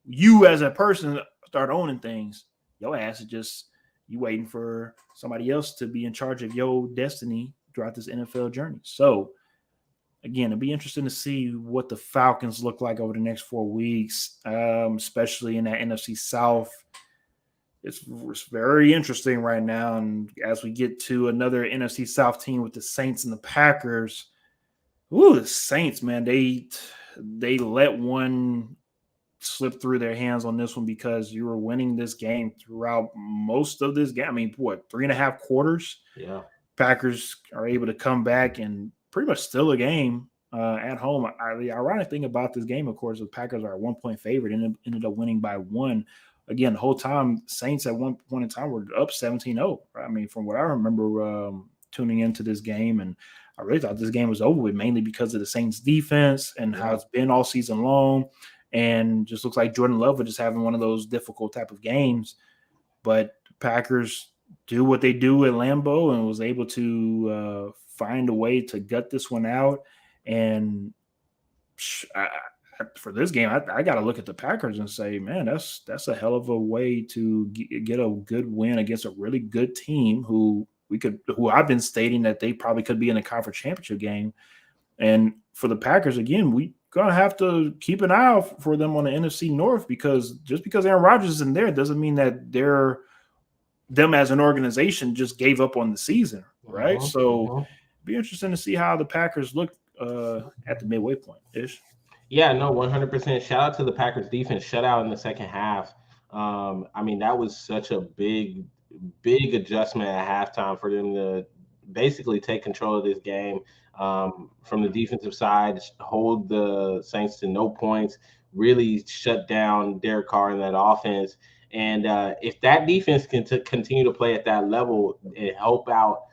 you as a person start owning things, your ass is just you waiting for somebody else to be in charge of your destiny throughout this NFL journey. So again, it'd be interesting to see what the Falcons look like over the next 4 weeks, especially in that NFC South. It's very interesting right now. And as we get to another NFC South team with the Saints and the Packers, the Saints, man, they let one slip through their hands on this one, because you were winning this game throughout most of this game. I mean, 3.5 quarters? Yeah. Packers are able to come back and pretty much steal a game at home. The ironic thing about this game, of course, the Packers are a 1-point favorite and ended up winning by 1. Again, the whole time, Saints at one point in time were up 17-0. Right? I mean, from what I remember tuning into this game, and I really thought this game was over with, mainly because of the Saints defense and how it's been all season long. And just looks like Jordan Love was just having one of those difficult type of games. But the Packers do what they do at Lambeau and was able to find a way to gut this one out. And for this game, I got to look at the Packers and say, man, that's a hell of a way to get a good win against a really good team who I've been stating that they probably could be in a conference championship game. And for the Packers, again, we going to have to keep an eye out for them on the NFC North, because just because Aaron Rodgers isn't there doesn't mean that them as an organization just gave up on the season, right? So it'd be interesting to see how the Packers look at the midway point. Ish. Yeah, no, 100%. Shout out to the Packers defense. Shutout in the second half. I mean, that was such a big adjustment at halftime for them to basically take control of this game. From the defensive side, hold the Saints to no points, really shut down Derek Carr in that offense. And if that defense can continue to play at that level and help out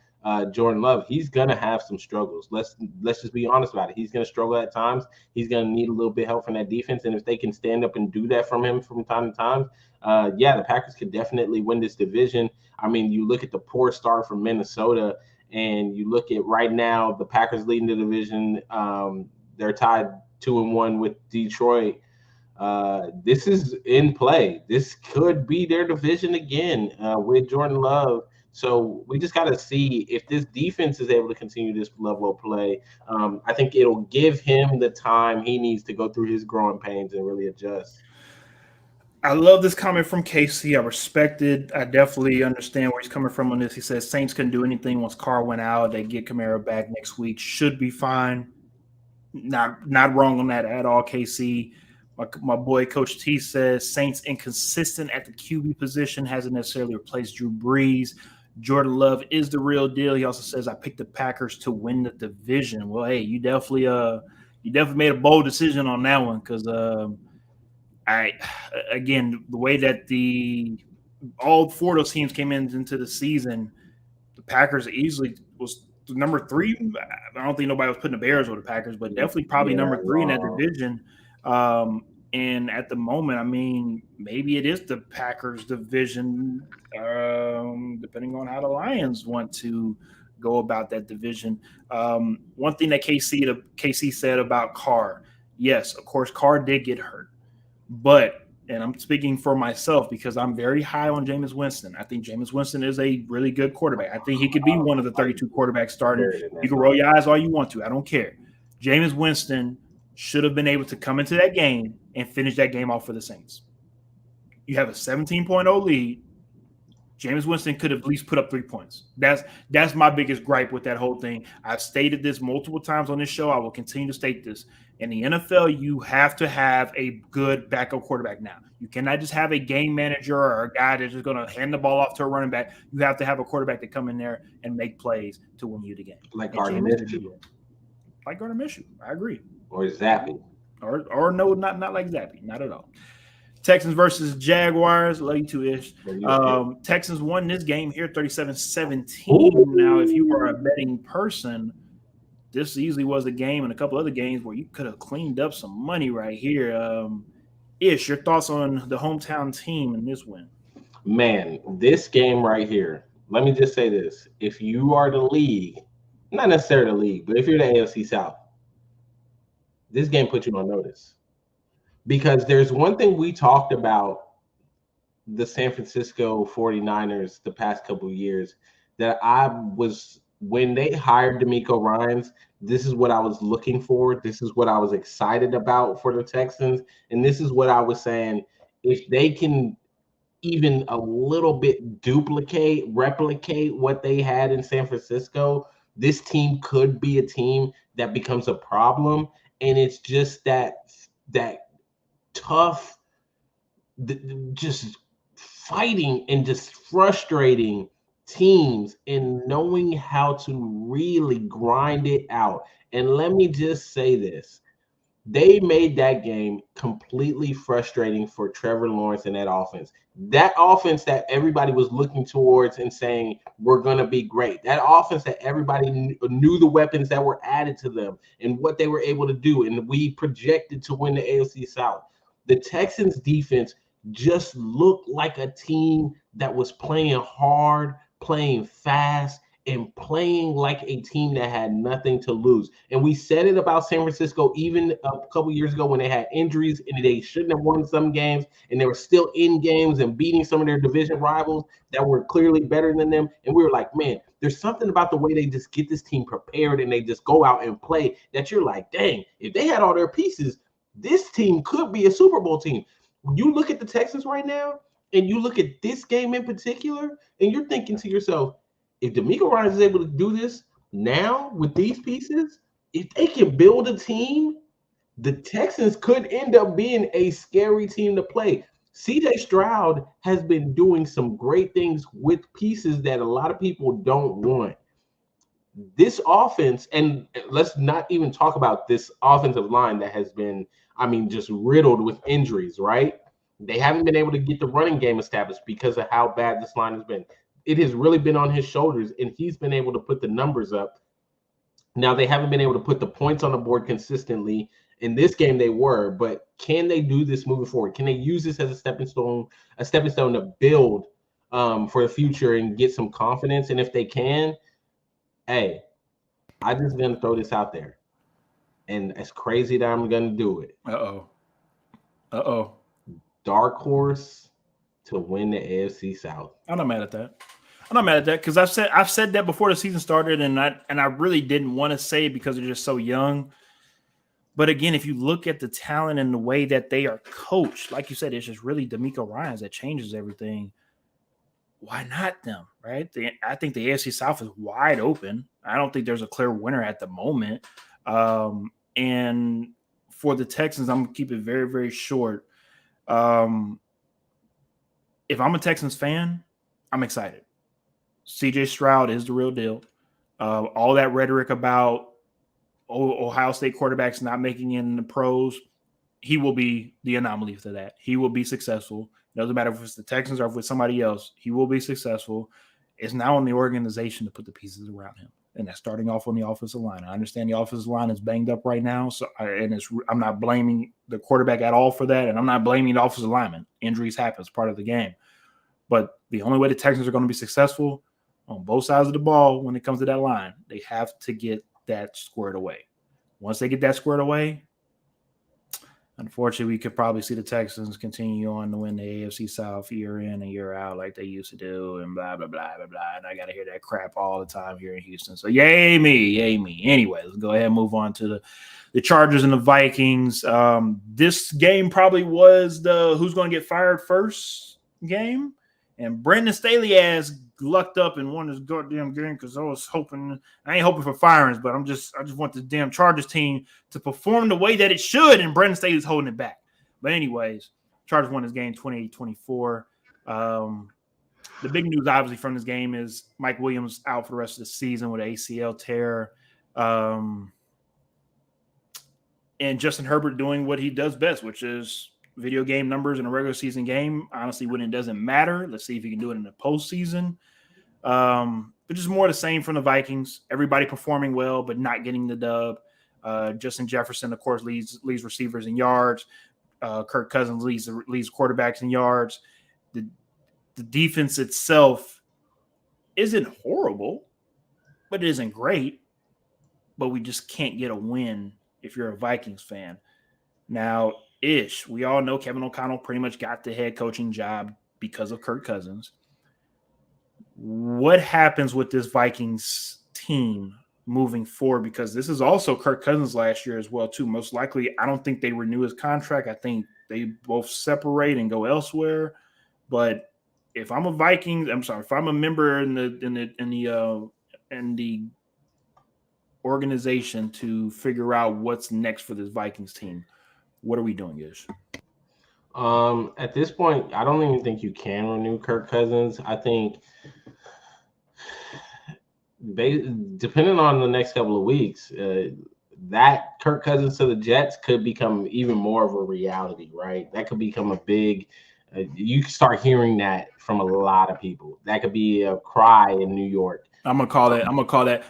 Jordan Love, he's gonna have some struggles. Let's just be honest about it. He's gonna struggle at times. He's gonna need a little bit help from that defense. And if they can stand up and do that from him from time to time, the Packers could definitely win this division. I mean, you look at the poor start from Minnesota, and you look at right now, the Packers leading the division. They're tied 2-1 with Detroit. This is in play. This could be their division again with Jordan Love. So we just got to see if this defense is able to continue this level of play. I think it'll give him the time he needs to go through his growing pains and really adjust. I love this comment from KC. I respect it. I definitely understand where he's coming from on this. He says Saints couldn't do anything once Carr went out. They get Kamara back next week. Should be fine. Not wrong on that at all, KC. My boy Coach T says Saints inconsistent at the QB position, hasn't necessarily replaced Drew Brees. Jordan Love is the real deal. He also says I picked the Packers to win the division. Well, hey, you definitely made a bold decision on that one, because again, the way that all 4 of those teams came into the season, the Packers easily was number 3. I don't think nobody was putting the Bears or the Packers, but definitely probably number 3 in that division. And at the moment, I mean, maybe it is the Packers division, depending on how the Lions want to go about that division. One thing that KC said about Carr, yes, of course, Carr did get hurt, but, and I'm speaking for myself because I'm very high on Jameis Winston. I think Jameis Winston is a really good quarterback. I think he could be one of the 32 quarterbacks starting. You can roll your eyes all you want to. I don't care. Jameis Winston should have been able to come into that game and finish that game off for the Saints. You have a 17-0 lead. Jameis Winston could have at least put up 3 points. That's my biggest gripe with that whole thing. I've stated this multiple times on this show. I will continue to state this. In the NFL, you have to have a good backup quarterback now. You cannot just have a game manager or a guy that's just going to hand the ball off to a running back. You have to have a quarterback to come in there and make plays to win you the game. Like Gardner Minshew. Like Gardner Minshew. I agree. Or Zappy. Or no, not like Zappy. Not at all. Texans versus Jaguars. Love you too, Ish. Texans won this game here 37-17. Now, if you are a betting person, this easily was a game and a couple other games where you could have cleaned up some money right here. Ish, your thoughts on the hometown team in this win? Man, this game right here, let me just say this. If you are the league, not necessarily the league, but if you're the AFC South, this game puts you on notice. Because there's one thing we talked about the San Francisco 49ers the past couple of years that when they hired DeMeco Ryans, this is what I was looking for. This is what I was excited about for the Texans. And this is what I was saying. If they can even a little bit replicate what they had in San Francisco, this team could be a team that becomes a problem. And it's just that tough, just fighting and just frustrating teams and knowing how to really grind it out. And let me just say this. They made that game completely frustrating for Trevor Lawrence and that offense. That offense that everybody was looking towards and saying, we're going to be great. That offense that everybody knew the weapons that were added to them and what they were able to do. And we projected to win the AFC South. The Texans defense just looked like a team that was playing hard, playing fast, and playing like a team that had nothing to lose. And we said it about San Francisco even a couple years ago when they had injuries and they shouldn't have won some games, and they were still in games and beating some of their division rivals that were clearly better than them. And we were like, man, there's something about the way they just get this team prepared and they just go out and play that you're like, dang, if they had all their pieces, this team could be a Super Bowl team. When you look at the Texans right now and you look at this game in particular, and you're thinking to yourself, if DeMeco Ryans is able to do this now with these pieces, if they can build a team, the Texans could end up being a scary team to play. CJ Stroud has been doing some great things with pieces that a lot of people don't want. This offense, and let's not even talk about this offensive line that has been, just riddled with injuries, right? They haven't been able to get the running game established because of how bad this line has been. It has really been on his shoulders, and he's been able to put the numbers up. Now, they haven't been able to put the points on the board consistently. In this game, they were, but can they do this moving forward? Can they use this as a stepping stone to build for the future and get some confidence? And if they can, hey, I'm just going to throw this out there. And it's crazy that I'm going to do it. Uh-oh. Dark horse to win the AFC South. I'm not mad at that because I've said that before the season started, and I really didn't want to say it because they're just so young. But again, if you look at the talent and the way that they are coached, like you said, it's just really DeMeco Ryans that changes everything. Why not them, right? I think the AFC South is wide open. I don't think there's a clear winner at the moment. And for the Texans, I'm going to keep it very, very short. If I'm a Texans fan, I'm excited. CJ Stroud is the real deal. All that rhetoric about Ohio State quarterbacks not making it in the pros, he will be the anomaly to that. He will be successful. It doesn't matter if it's the Texans or if it's somebody else. He will be successful. It's now on the organization to put the pieces around him. And that's starting off on the offensive line. I understand the offensive line is banged up right now, I'm not blaming the quarterback at all for that, and I'm not blaming the offensive lineman. Injuries happen. It's part of the game. But the only way the Texans are going to be successful on both sides of the ball when it comes to that line, they have to get that squared away. Once they get that squared away, Unfortunately, we could probably see the Texans continue on to win the AFC South year in and year out like they used to do, and blah, blah, blah, blah, blah. And I got to hear that crap all the time here in Houston. So, yay me, yay me. Anyway, let's go ahead and move on to the Chargers and the Vikings. This game probably was the who's going to get fired first game. And Brandon Staley has lucked up and won this goddamn game because I ain't hoping for firings, but I just want the damn Chargers team to perform the way that it should, and Brandon Staley's holding it back. But anyways, Chargers won this game 28-24. The big news, obviously, from this game is Mike Williams out for the rest of the season with an ACL tear. And Justin Herbert doing what he does best, which is video game numbers in a regular season game. Honestly, when it doesn't matter, let's see if he can do it in the postseason. But just more of the same from the Vikings. Everybody performing well, but not getting the dub. Justin Jefferson, of course, leads receivers in yards. Kirk Cousins leads quarterbacks in yards. The defense itself isn't horrible, but it isn't great. But we just can't get a win if you're a Vikings fan. Now, we all know Kevin O'Connell pretty much got the head coaching job because of Kirk Cousins. What happens with this Vikings team moving forward? Because this is also Kirk Cousins last year as well, too. Most likely, I don't think they renew his contract. I think they both separate and go elsewhere. But if I'm a if I'm a member in the organization to figure out what's next for this Vikings team, what are we doing, Ish? At this point, I don't even think you can renew Kirk Cousins. I think depending on the next couple of weeks, that Kirk Cousins to the Jets could become even more of a reality, right? That could become a big. You can start hearing that from a lot of people. That could be a cry in New York. I'm gonna call that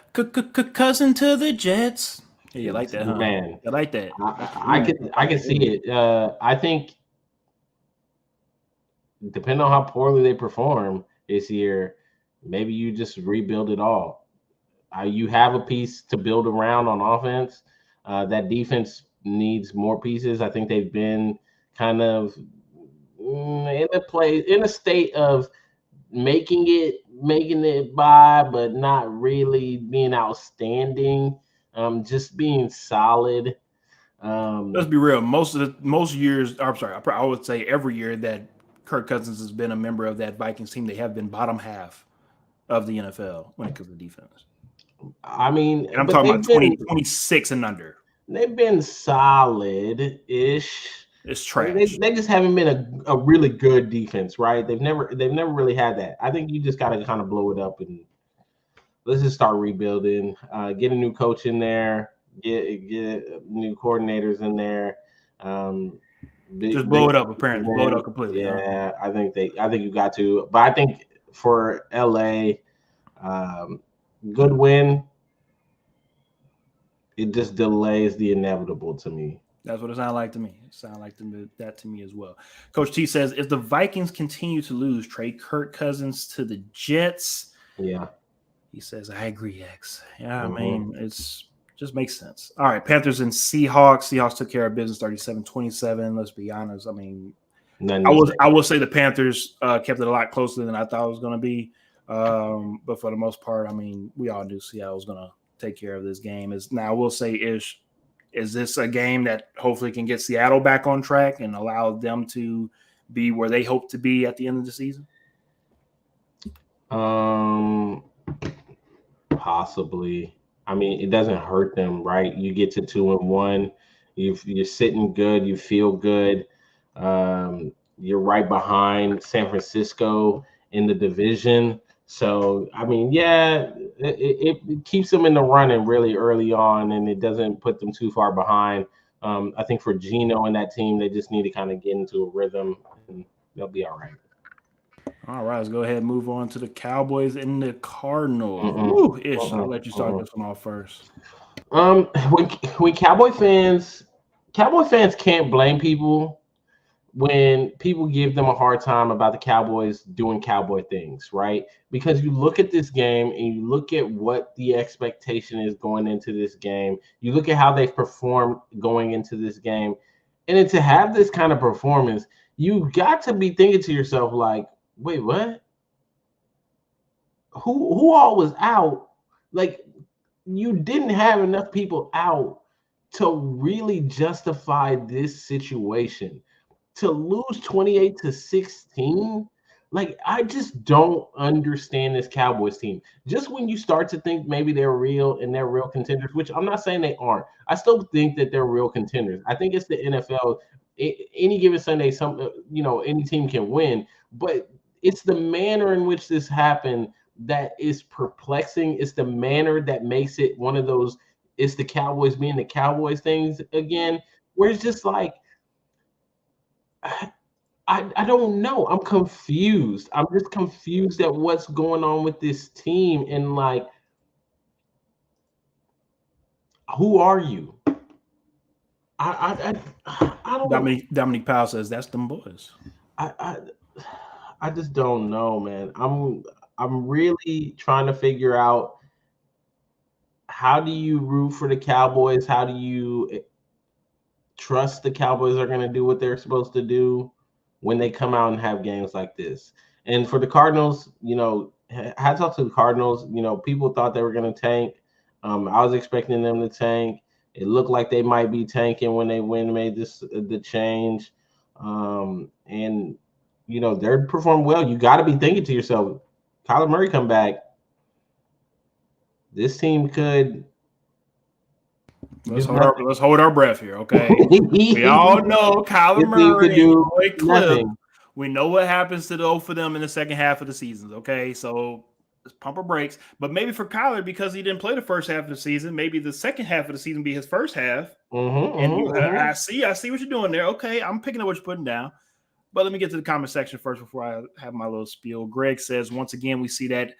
cousin to the Jets. Yeah, you like that, huh? Man, I like that. I can see it. I think depending on how poorly they perform this year, maybe you just rebuild it all. You have a piece to build around on offense. That defense needs more pieces. I think they've been kind of in a state of making it by, but not really being outstanding. Just being solid. Let's be real. Most years, I would say every year that Kirk Cousins has been a member of that Vikings team, they have been bottom half of the NFL when it comes to defense. I mean, and I'm talking about 26 and under. They've been solid-ish. It's trash. They just haven't been a really good defense, right? They've never really had that. I think you just got to kind of blow it up and let's just start rebuilding. Get a new coach in there. Get new coordinators in there. Just blow it up. Apparently, blow it up completely. Yeah, I think you got to. But I think for LA, good win. It just delays the inevitable to me. That's what it sounded like to me. It sounded like that to me as well. Coach T says, if the Vikings continue to lose, trade Kirk Cousins to the Jets. Yeah. He says, I agree, X. Yeah, I mean, it's just makes sense. All right, Panthers and Seahawks. Seahawks took care of business 37-27. Let's be honest. I mean, I will say the Panthers kept it a lot closer than I thought it was going to be. But for the most part, I mean, we all knew Seattle was going to take care of this game. Now, I will say, is this a game that hopefully can get Seattle back on track and allow them to be where they hope to be at the end of the season? Possibly. I mean, it doesn't hurt them, right? You get to 2-1. You're sitting good. You feel good. You're right behind San Francisco in the division. So, I mean, yeah, it keeps them in the running really early on, and it doesn't put them too far behind. I think for Geno and that team, they just need to kind of get into a rhythm, and they'll be all right. All right, let's go ahead and move on to the Cowboys and the Cardinals. I'll let you start this one off first. When Cowboy fans can't blame people when people give them a hard time about the Cowboys doing Cowboy things, right? Because you look at this game and you look at what the expectation is going into this game. You look at how they've performed going into this game. And then to have this kind of performance, you got to be thinking to yourself, like, wait, what? Who all was out? Like, you didn't have enough people out to really justify this situation. To lose 28-16, like, I just don't understand this Cowboys team. Just when you start to think maybe they're real and they're real contenders, which I'm not saying they aren't. I still think that they're real contenders. I think it's the NFL. Any given Sunday, any team can win, but it's the manner in which this happened that is perplexing. It's the manner that makes it one of those. It's the Cowboys being the Cowboys things again, where it's just like, I don't know. I'm confused. I'm just confused at what's going on with this team, and like, who are you? I don't. Dominique Powell says that's them boys. I I just don't know, man. I'm really trying to figure out, how do you root for the Cowboys? How do you trust the Cowboys are going to do what they're supposed to do when they come out and have games like this? And for the Cardinals, hats off to the Cardinals. People thought they were going to tank. I was expecting them to tank. It looked like they might be tanking when they made the change. And they're performing well. You got to be thinking to yourself, Kyler Murray come back, this team could. Let's hold our breath here, okay? We all know Kyler Murray and Roy Cliff. We know what happens to those for them in the second half of the season, okay? So let's pump our brakes. But maybe for Kyler, because he didn't play the first half of the season, maybe the second half of the season be his first half. I see what you're doing there. Okay, I'm picking up what you're putting down. But let me get to the comment section first before I have my little spiel. Greg says, once again, we see that,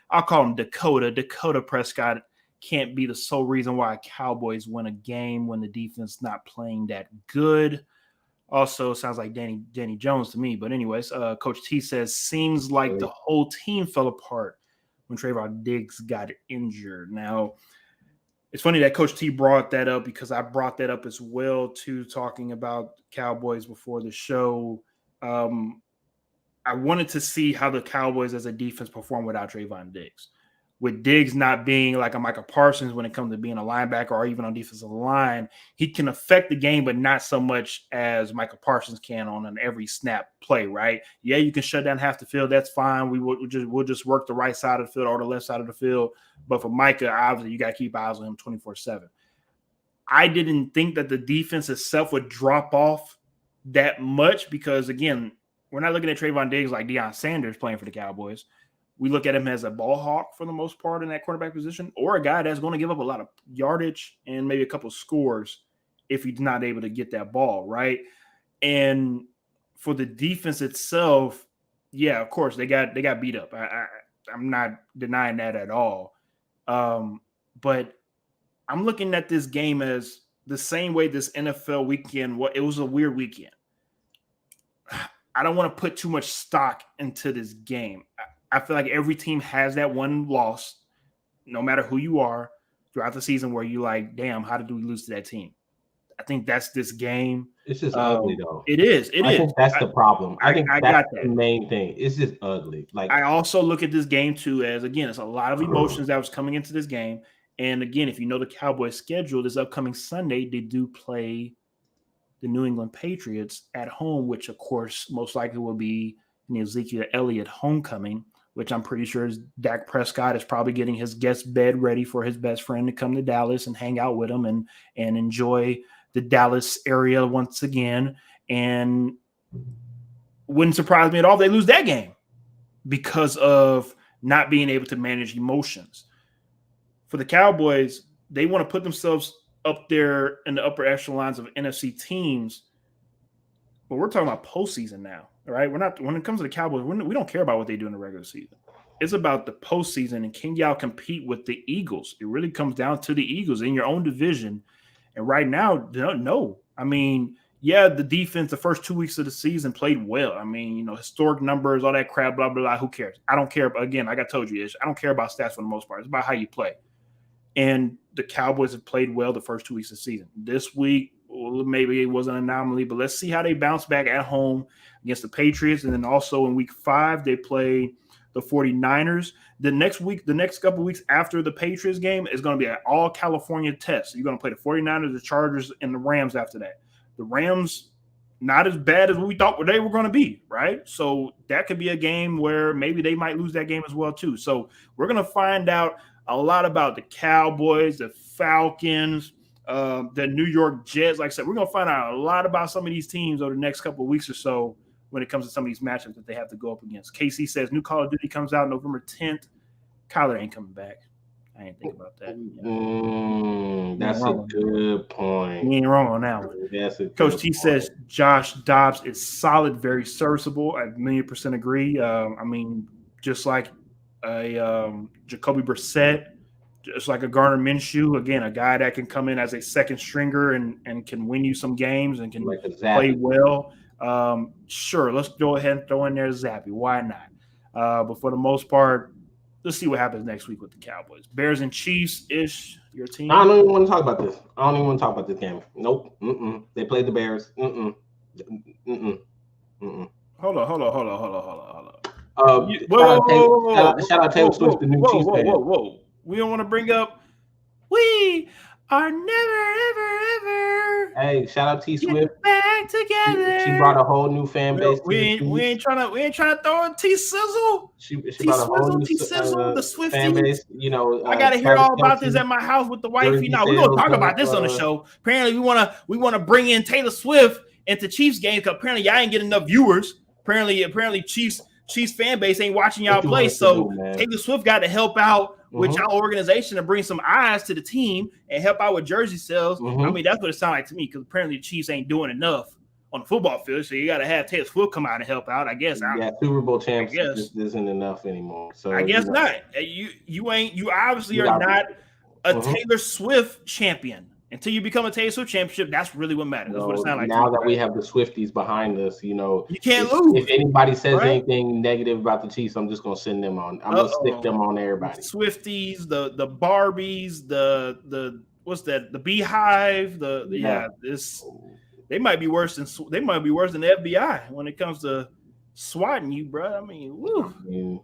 I'll call him Dakota Prescott can't be the sole reason why Cowboys win a game when the defense not playing that good. Also, sounds like Danny Jones to me. But anyways, Coach T says, seems like the whole team fell apart when Trayvon Diggs got injured. Now, it's funny that Coach T brought that up, because I brought that up as well, too, talking about Cowboys before the show. I wanted to see how the Cowboys as a defense perform without Trayvon Diggs. With Diggs not being like a Micah Parsons when it comes to being a linebacker or even on defensive line, he can affect the game, but not so much as Micah Parsons can on an every snap play, right? Yeah, you can shut down half the field. That's fine. We'll just work the right side of the field or the left side of the field. But for Micah, obviously, you got to keep eyes on him 24/7. I didn't think that the defense itself would drop off that much because, again, we're not looking at Trayvon Diggs like Deion Sanders playing for the Cowboys. We look at him as a ball hawk for the most part in that quarterback position, or a guy that's going to give up a lot of yardage and maybe a couple of scores if he's not able to get that ball, right? And for the defense itself, yeah, of course, they got beat up. I'm not denying that at all. But I'm looking at this game as the same way this NFL weekend, it was a weird weekend. I don't want to put too much stock into this game. I feel like every team has that one loss, no matter who you are, throughout the season where you're like, damn, how did we lose to that team? I think that's this game. It's just ugly, though. It is. I think that's the problem. I think that's got the main thing. It's just ugly. Like, I also look at this game, too, as, again, it's a lot of emotions that was coming into this game. And, again, if you know the Cowboys' schedule, this upcoming Sunday, they do play the New England Patriots at home, which, of course, most likely will be the Ezekiel Elliott homecoming, which I'm pretty sure Dak Prescott is probably getting his guest bed ready for his best friend to come to Dallas and hang out with him and enjoy the Dallas area once again. And wouldn't surprise me at all if they lose that game because of not being able to manage emotions. For the Cowboys, they want to put themselves up there in the upper echelons of NFC teams, but we're talking about postseason now, right? We're not, when it comes to the Cowboys, we don't care about what they do in the regular season. It's about the postseason, and can y'all compete with the Eagles? It really comes down to the Eagles in your own division. And right now, no. I mean, yeah, the defense, the first 2 weeks of the season played well. I mean, historic numbers, all that crap, blah, blah, blah. Who cares? I don't care. Again, like I told you, I don't care about stats for the most part. It's about how you play. And the Cowboys have played well the first 2 weeks of the season. This week, maybe it was an anomaly, but let's see how they bounce back at home against the Patriots. And then also in week 5, they play the 49ers. The next couple of weeks after the Patriots game is going to be an all California test. You're going to play the 49ers, the Chargers, and the Rams after that. The Rams, not as bad as we thought they were going to be, right? So that could be a game where maybe they might lose that game as well, too. So we're going to find out a lot about the Cowboys, the Falcons, the New York Jets. Like I said, we're going to find out a lot about some of these teams over the next couple of weeks or so when it comes to some of these matchups that they have to go up against. KC says new Call of Duty comes out November 10th. Kyler ain't coming back. I ain't think about that. That's a good point. You ain't wrong on that one. Coach T says Josh Dobbs is solid, very serviceable. I 1,000,000% agree. I mean, just like a Jacoby Brissett, just like a Garner Minshew. Again, a guy that can come in as a second stringer and can win you some games and can play well. Sure, let's go ahead and throw in there Zappy. Why not? But for the most part, let's see what happens next week with the Cowboys. Bears and Chiefs-ish, your team. I don't even want to talk about this. I don't even want to talk about this game. Nope. They played the Bears. Hold on. Shout out Taylor Swift, the new Chiefs fan. Whoa. We don't want to bring up we are never, ever, ever. Hey, shout out T Swift. Back together. She brought a whole new fan base. We ain't trying to throw in T Sizzle. She brought a whole new T Sizzle, the Swifties. fan base. You know, I gotta hear all about this at my house with the wifey. Now we're gonna talk about this on the show. Apparently, we wanna bring in Taylor Swift into Chiefs games because apparently y'all ain't getting enough viewers. Apparently Chiefs fan base ain't watching y'all play. So Taylor Swift got to help out with y'all organization to bring some eyes to the team and help out with jersey sales. I mean, that's what it sounds like to me because apparently the Chiefs ain't doing enough on the football field. So you got to have Taylor Swift come out and help out. I guess. Yeah, Super Bowl champs just isn't enough anymore. So I guess not. You obviously are not a Taylor Swift champion. Until you become a Taylor Swift championship, that's really what matters. That's what it sounds like. Now that we have the Swifties behind us, you can't lose. If anybody says anything negative about the Chiefs, I'm just gonna send them on. I'm gonna stick them on everybody. Swifties, the Barbies, the what's that? The Beehive, they might be worse than the FBI when it comes to swatting you, bro. I mean, woo.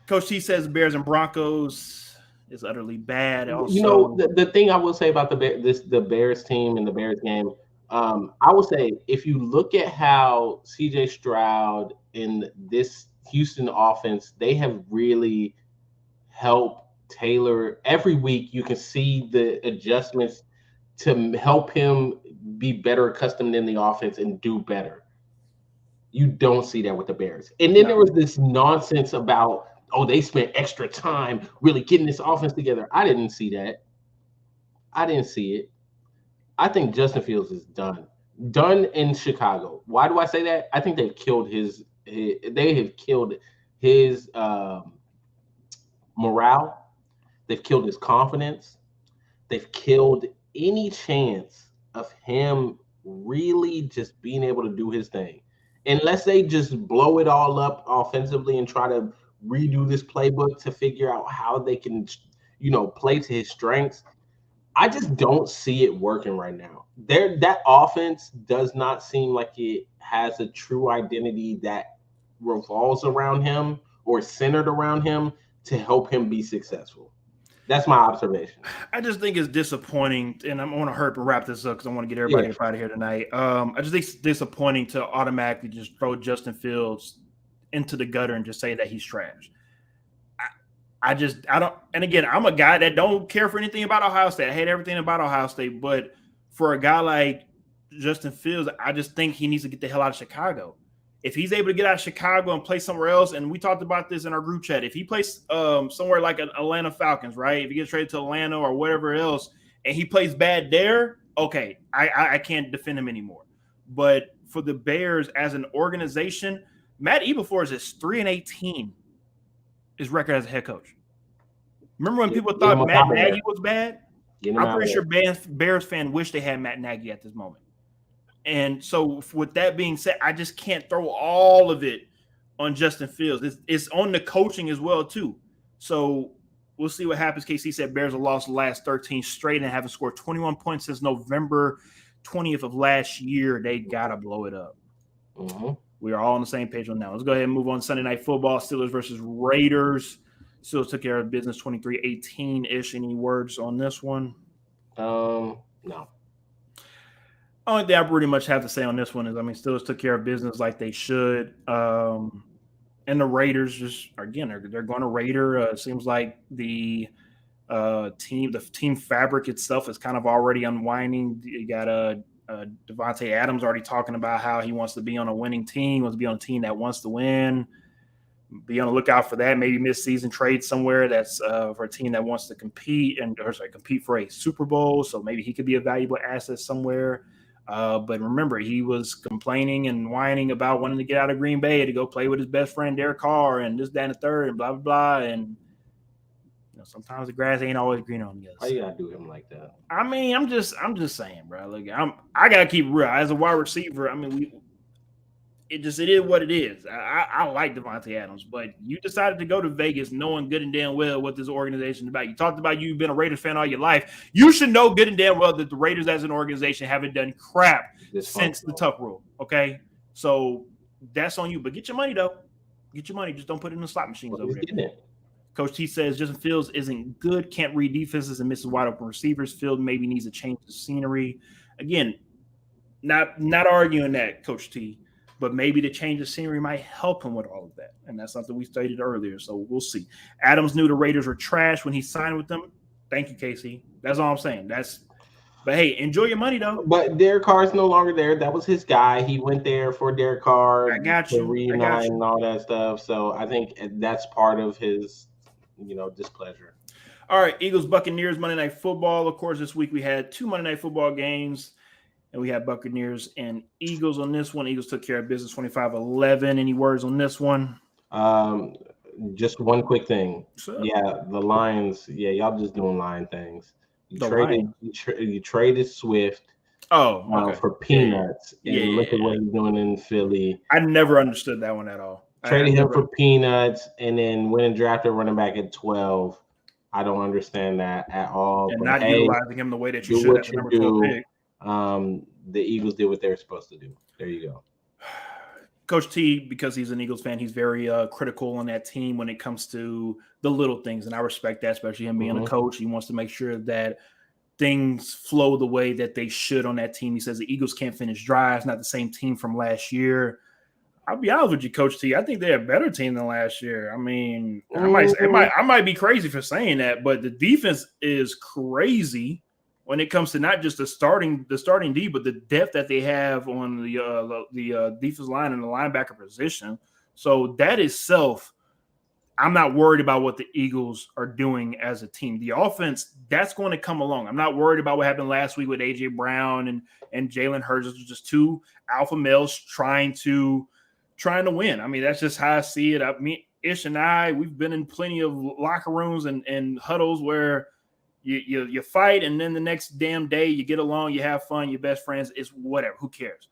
Coach T says Bears and Broncos is utterly bad. Also, the thing I will say about the Bears team and the Bears game, I will say if you look at how CJ Stroud in this Houston offense, they have really helped Taylor. Every week you can see the adjustments to help him be better accustomed in the offense and do better. You don't see that with the Bears. And then there was this nonsense about, they spent extra time really getting this offense together. I didn't see that. I didn't see it. I think Justin Fields is done. Done in Chicago. Why do I say that? I think they've killed his morale. They've killed his confidence. They've killed any chance of him really just being able to do his thing. Unless they just blow it all up offensively and try to redo this playbook to figure out how they can, play to his strengths. I just don't see it working right now. That offense does not seem like it has a true identity that revolves around him or centered around him to help him be successful. That's my observation. I just think it's disappointing, and I'm going to hurry up and wrap this up because I want to get everybody up out of here tonight. I just think it's disappointing to automatically just throw Justin Fields into the gutter and just say that he's trash. I don't. And again, I'm a guy that don't care for anything about Ohio State. I hate everything about Ohio State. But for a guy like Justin Fields, I just think he needs to get the hell out of Chicago. If he's able to get out of Chicago and play somewhere else, and we talked about this in our group chat, if he plays somewhere like an Atlanta Falcons, right? If he gets traded to Atlanta or whatever else, and he plays bad there, okay, I can't defend him anymore. But for the Bears as an organization, Matt Eberflus is 3-18. His record as a head coach. Remember when people thought Matt Nagy was bad? I'm pretty sure Bears fan wish they had Matt Nagy at this moment. And so with that being said, I just can't throw all of it on Justin Fields. It's on the coaching as well, too. So we'll see what happens. KC said Bears have lost the last 13 straight and haven't scored 21 points since November 20th of last year, they gotta blow it up. Mm-hmm. We are all on the same page on that. Let's go ahead and move on to Sunday Night Football. Steelers versus Raiders. Steelers took care of business 23-18-ish. Any words on this one? No. Only thing I pretty much have to say on this one is, I mean, Steelers took care of business like they should. And the Raiders just, again, they're going to Raider. It seems like the team fabric itself is kind of already unwinding. You got Devontae Adams already talking about how he wants to be on a winning team, wants to be on a team that wants to win. Be on the lookout for that. Maybe mid-season trade somewhere that's for a team that wants to compete compete for a Super Bowl. So maybe he could be a valuable asset somewhere. But remember, he was complaining and whining about wanting to get out of Green Bay to go play with his best friend Derek Carr and this, that, and the third, and blah blah blah. And sometimes the grass ain't always green on the other side. Why you gotta do him like that? I mean, I'm just saying, bro. Look, I gotta keep it real. As a wide receiver, I mean, it is what it is. I like Devontae Adams, but you decided to go to Vegas knowing good and damn well what this organization is about. You talked about you've been a Raiders fan all your life. You should know good and damn well that the Raiders as an organization haven't done crap since the Tuck rule. Okay, so that's on you. But get your money though. Get your money. Just don't put it in the slot machines over there. Coach T says Justin Fields isn't good, can't read defenses, and misses wide open receivers. Field maybe needs a change of scenery. Again, not arguing that, Coach T, but maybe the change of scenery might help him with all of that. And that's something we stated earlier, so we'll see. Adams knew the Raiders were trash when he signed with them. Thank you, Casey. That's all I'm saying. But hey, enjoy your money though. But Derek Carr's no longer there. That was his guy. He went there for Derek Carr. I got you. Reunite and all that stuff. So I think that's part of his, displeasure. All right, Eagles Buccaneers Monday Night Football. Of course, this week we had 2 Monday Night Football games, and we had Buccaneers and Eagles on this one. Eagles took care of business 25-11. Any words on this one? Just one quick thing. Sure. Yeah, the Lions. Yeah, y'all just doing Lion things. You traded Swift. For peanuts. And look at what he's doing in Philly. I never understood that one at all. Traded him for peanuts and then went and drafted a running back at 12. I don't understand that at all. And not utilizing him the way that you should as a number 12 pick. The Eagles did what they were supposed to do. There you go. Coach T, because he's an Eagles fan, he's very critical on that team when it comes to the little things. And I respect that, especially him being a coach. He wants to make sure that things flow the way that they should on that team. He says the Eagles can't finish drives, not the same team from last year. I'll be honest with you, Coach T. I think they're a better team than last year. I mean, I might be crazy for saying that, but the defense is crazy when it comes to not just the starting D, but the depth that they have on the defensive line and the linebacker position. So that itself, I'm not worried about what the Eagles are doing as a team. The offense, that's going to come along. I'm not worried about what happened last week with A.J. Brown and Jalen Hurts. It's just 2 alpha males trying to win. I mean, that's just how I see it. I mean, Ish and I, we've been in plenty of locker rooms and huddles where you fight, and then the next damn day you get along, you have fun, you're best friends. It's whatever. Who cares?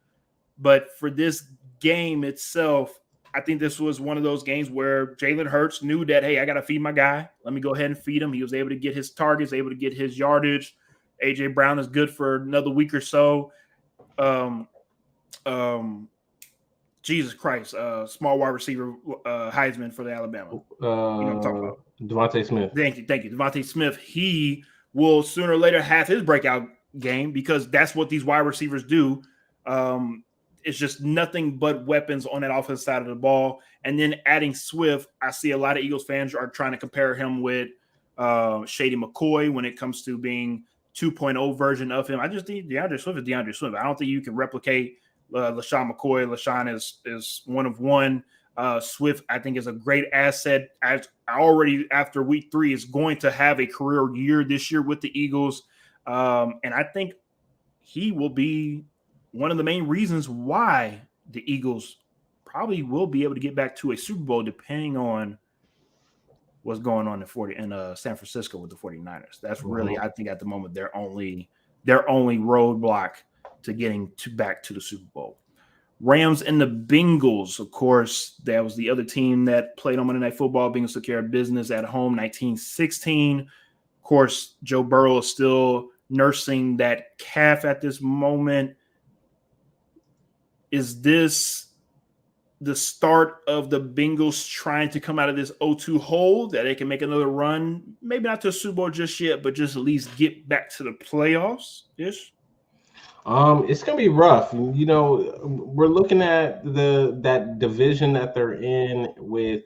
But for this game itself, I think this was one of those games where Jalen Hurts knew that, hey, I got to feed my guy. Let me go ahead and feed him. He was able to get his targets, able to get his yardage. A.J. Brown is good for another week or so. Jesus Christ, small wide receiver Heisman for the Alabama. You know what I'm talking about? Devontae Smith. Thank you. Devontae Smith, he will sooner or later have his breakout game because that's what these wide receivers do. It's just nothing but weapons on that offensive side of the ball. And then adding Swift, I see a lot of Eagles fans are trying to compare him with Shady McCoy when it comes to being 2.0 version of him. I just think DeAndre Swift is DeAndre Swift. I don't think you can replicate LaShawn McCoy. LaShawn is one of one. Swift, I think, is a great asset. As already after week 3 is going to have a career year this year with the Eagles. And I think he will be one of the main reasons why the Eagles probably will be able to get back to a Super Bowl, depending on what's going on in San Francisco with the 49ers. That's really, I think, at the moment, their only roadblock to getting back to the Super Bowl. Rams and the Bengals, of course, that was the other team that played on Monday Night Football. Bengals took care of business at home, 19-16. Of course, Joe Burrow is still nursing that calf at this moment. Is this the start of the Bengals trying to come out of this 0-2 hole that they can make another run? Maybe not to a Super Bowl just yet, but just at least get back to the playoffs ish. It's gonna be rough. You know, we're looking at that division that they're in with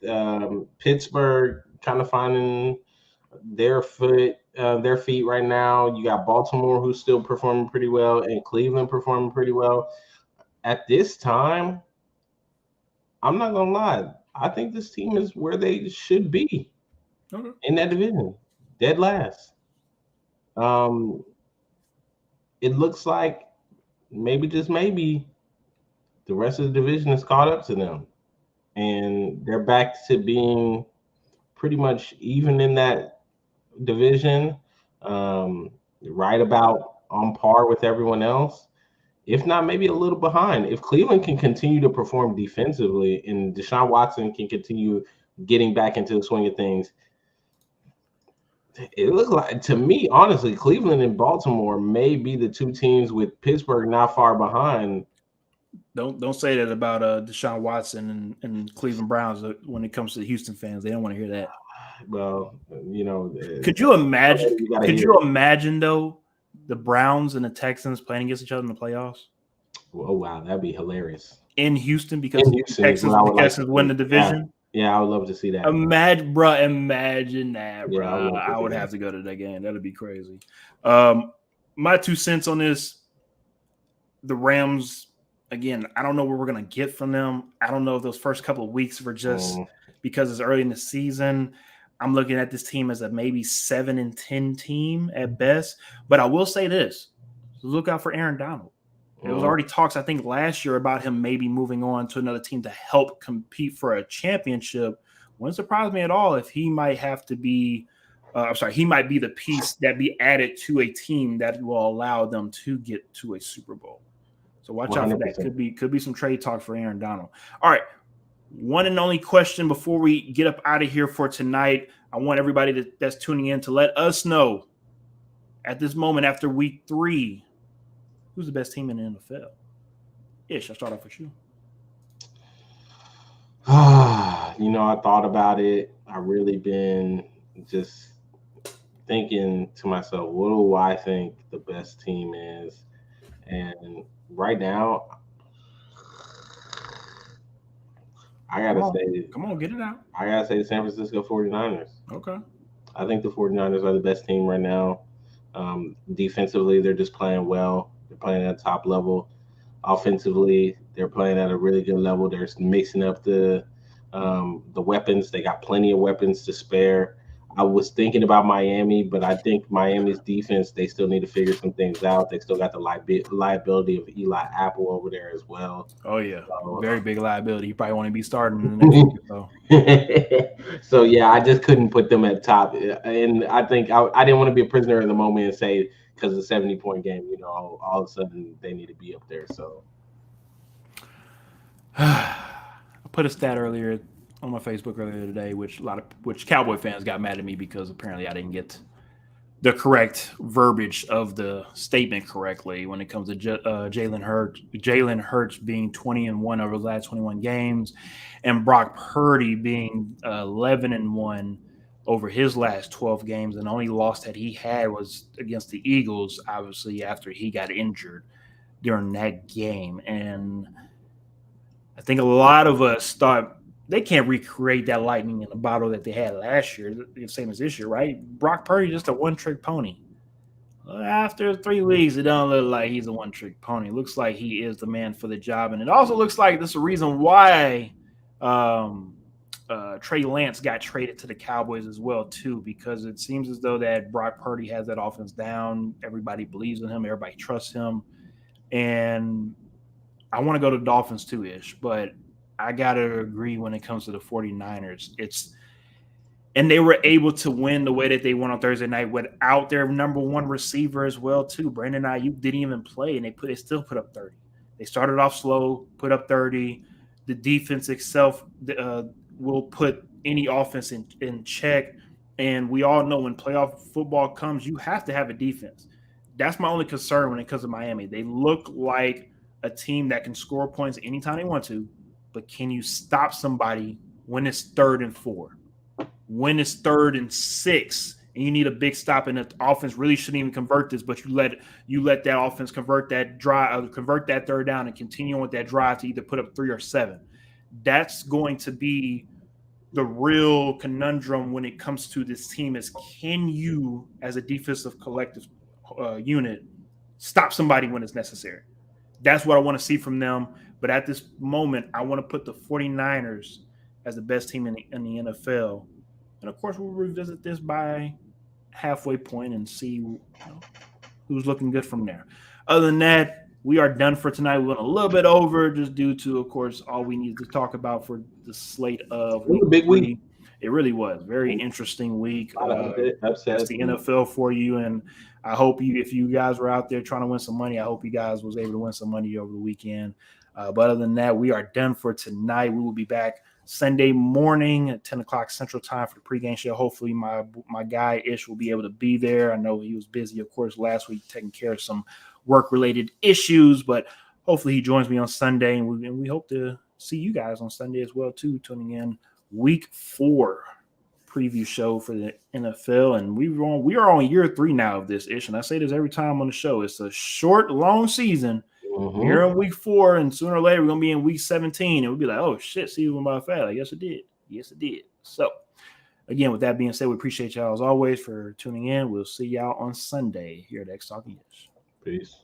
Pittsburgh kind of finding their feet right now. You got Baltimore who's still performing pretty well, and Cleveland performing pretty well. At this time, I'm not gonna lie. I think this team is where they should be in that division, dead last. Um, it looks like maybe just maybe the rest of the division is caught up to them, and they're back to being pretty much even in that division, right about on par with everyone else. If not, maybe a little behind. If Cleveland can continue to perform defensively and Deshaun Watson can continue getting back into the swing of things, it looks like, to me, honestly, Cleveland and Baltimore may be the two teams with Pittsburgh not far behind. Don't say that about Deshaun Watson and Cleveland Browns when it comes to the Houston fans. They don't want to hear that. Well, you know, could you imagine? Could you imagine though the Browns and the Texans playing against each other in the playoffs? Oh wow, that'd be hilarious in Houston because the Texans win the division. Yeah, I would love to see that. Imagine that, bro. I would have to go to that game. That'd be crazy. My 2 cents on this: the Rams. Again, I don't know what we're gonna get from them. I don't know if those first couple of weeks were just because it's early in the season. I'm looking at this team as a maybe 7-10 team at best. But I will say this: look out for Aaron Donald. There was already talks, I think, last year about him maybe moving on to another team to help compete for a championship. Wouldn't surprise me at all if he might have to be he might be the piece that be added to a team that will allow them to get to a Super Bowl. So watch 100%. Out for that. Could be some trade talk for Aaron Donald. All right. One and only question before we get up out of here for tonight. I want everybody that's tuning in to let us know at this moment after week 3, who's the best team in the NFL? Ish, I'll start off with you. You know, I thought about it. I've really been just thinking to myself, what do I think the best team is? And right now, I got to say... Come on, get it out. I got to say the San Francisco 49ers. Okay. I think the 49ers are the best team right now. Defensively, they're just playing well. They're playing at a top level. Offensively, they're playing at a really good level. They're mixing up the weapons. They got plenty of weapons to spare. I was thinking about Miami, but I think Miami's defense, they still need to figure some things out. They still got the liability of Eli Apple over there as well. Oh, yeah. So, very big liability. You probably want to be starting in the next week. So, yeah, I just couldn't put them at top. And I think I didn't want to be a prisoner in the moment and say, because of the 70-point game, you know, all of a sudden they need to be up there. So I put a stat earlier on my Facebook earlier today, which Cowboy fans got mad at me because apparently I didn't get the correct verbiage of the statement correctly when it comes to Jalen Hurts being 20-1 over the last 21 games, and Brock Purdy being 11-1 over his last 12 games, and the only loss that he had was against the Eagles, obviously, after he got injured during that game. And I think a lot of us thought they can't recreate that lightning in the bottle that they had last year, the same as this year, right? Brock Purdy just a one-trick pony. After 3 weeks, it don't look like he's a one-trick pony. It looks like he is the man for the job. And it also looks like this is the reason why Trey Lance got traded to the Cowboys as well, too, because it seems as though that Brock Purdy has that offense down. Everybody believes in him. Everybody trusts him. And I want to go to the Dolphins too, Ish, but I got to agree when it comes to the 49ers. And they were able to win the way that they won on Thursday night without their number one receiver as well, too. Brandon Ayuk didn't even play, and they still put up 30. They started off slow, put up 30. The defense itself will put any offense in check. And we all know when playoff football comes, you have to have a defense. That's my only concern when it comes to Miami. They look like a team that can score points anytime they want to, but can you stop somebody when it's 3rd and 4? When it's 3rd and 6, and you need a big stop, and the offense really shouldn't even convert this, but you let that offense convert that drive, convert that 3rd down, and continue on with that drive to either put up 3 or 7. That's going to be the real conundrum when it comes to this team: is can you, as a defensive collective unit, stop somebody when it's necessary? That's what I want to see from them. But at this moment, I want to put the 49ers as the best team in the NFL. And of course, we'll revisit this by halfway point and see who's looking good from there. Other than that, we are done for tonight. We went a little bit over just due to, of course, all we needed to talk about for the slate of week 3. Week. It really was very interesting week. That's the NFL for you, and I hope if you guys were out there trying to win some money, I hope you guys was able to win some money over the weekend. But other than that, we are done for tonight. We will be back Sunday morning at 10 o'clock Central Time for the pregame show. Hopefully my guy Ish will be able to be there. I know he was busy, of course, last week taking care of some work-related issues, but hopefully he joins me on Sunday, and we hope to see you guys on Sunday as well, too, tuning in week 4 preview show for the NFL. And we are on year 3 now of this, Ish, and I say this every time on the show. It's a short, long season. We're in week 4, and sooner or later we're gonna be in week 17, and we'll be like, "Oh shit, season went by fast." Like, yes, it did. Yes, it did. So, again, with that being said, we appreciate y'all as always for tuning in. We'll see y'all on Sunday here at XtalknIsh. Peace.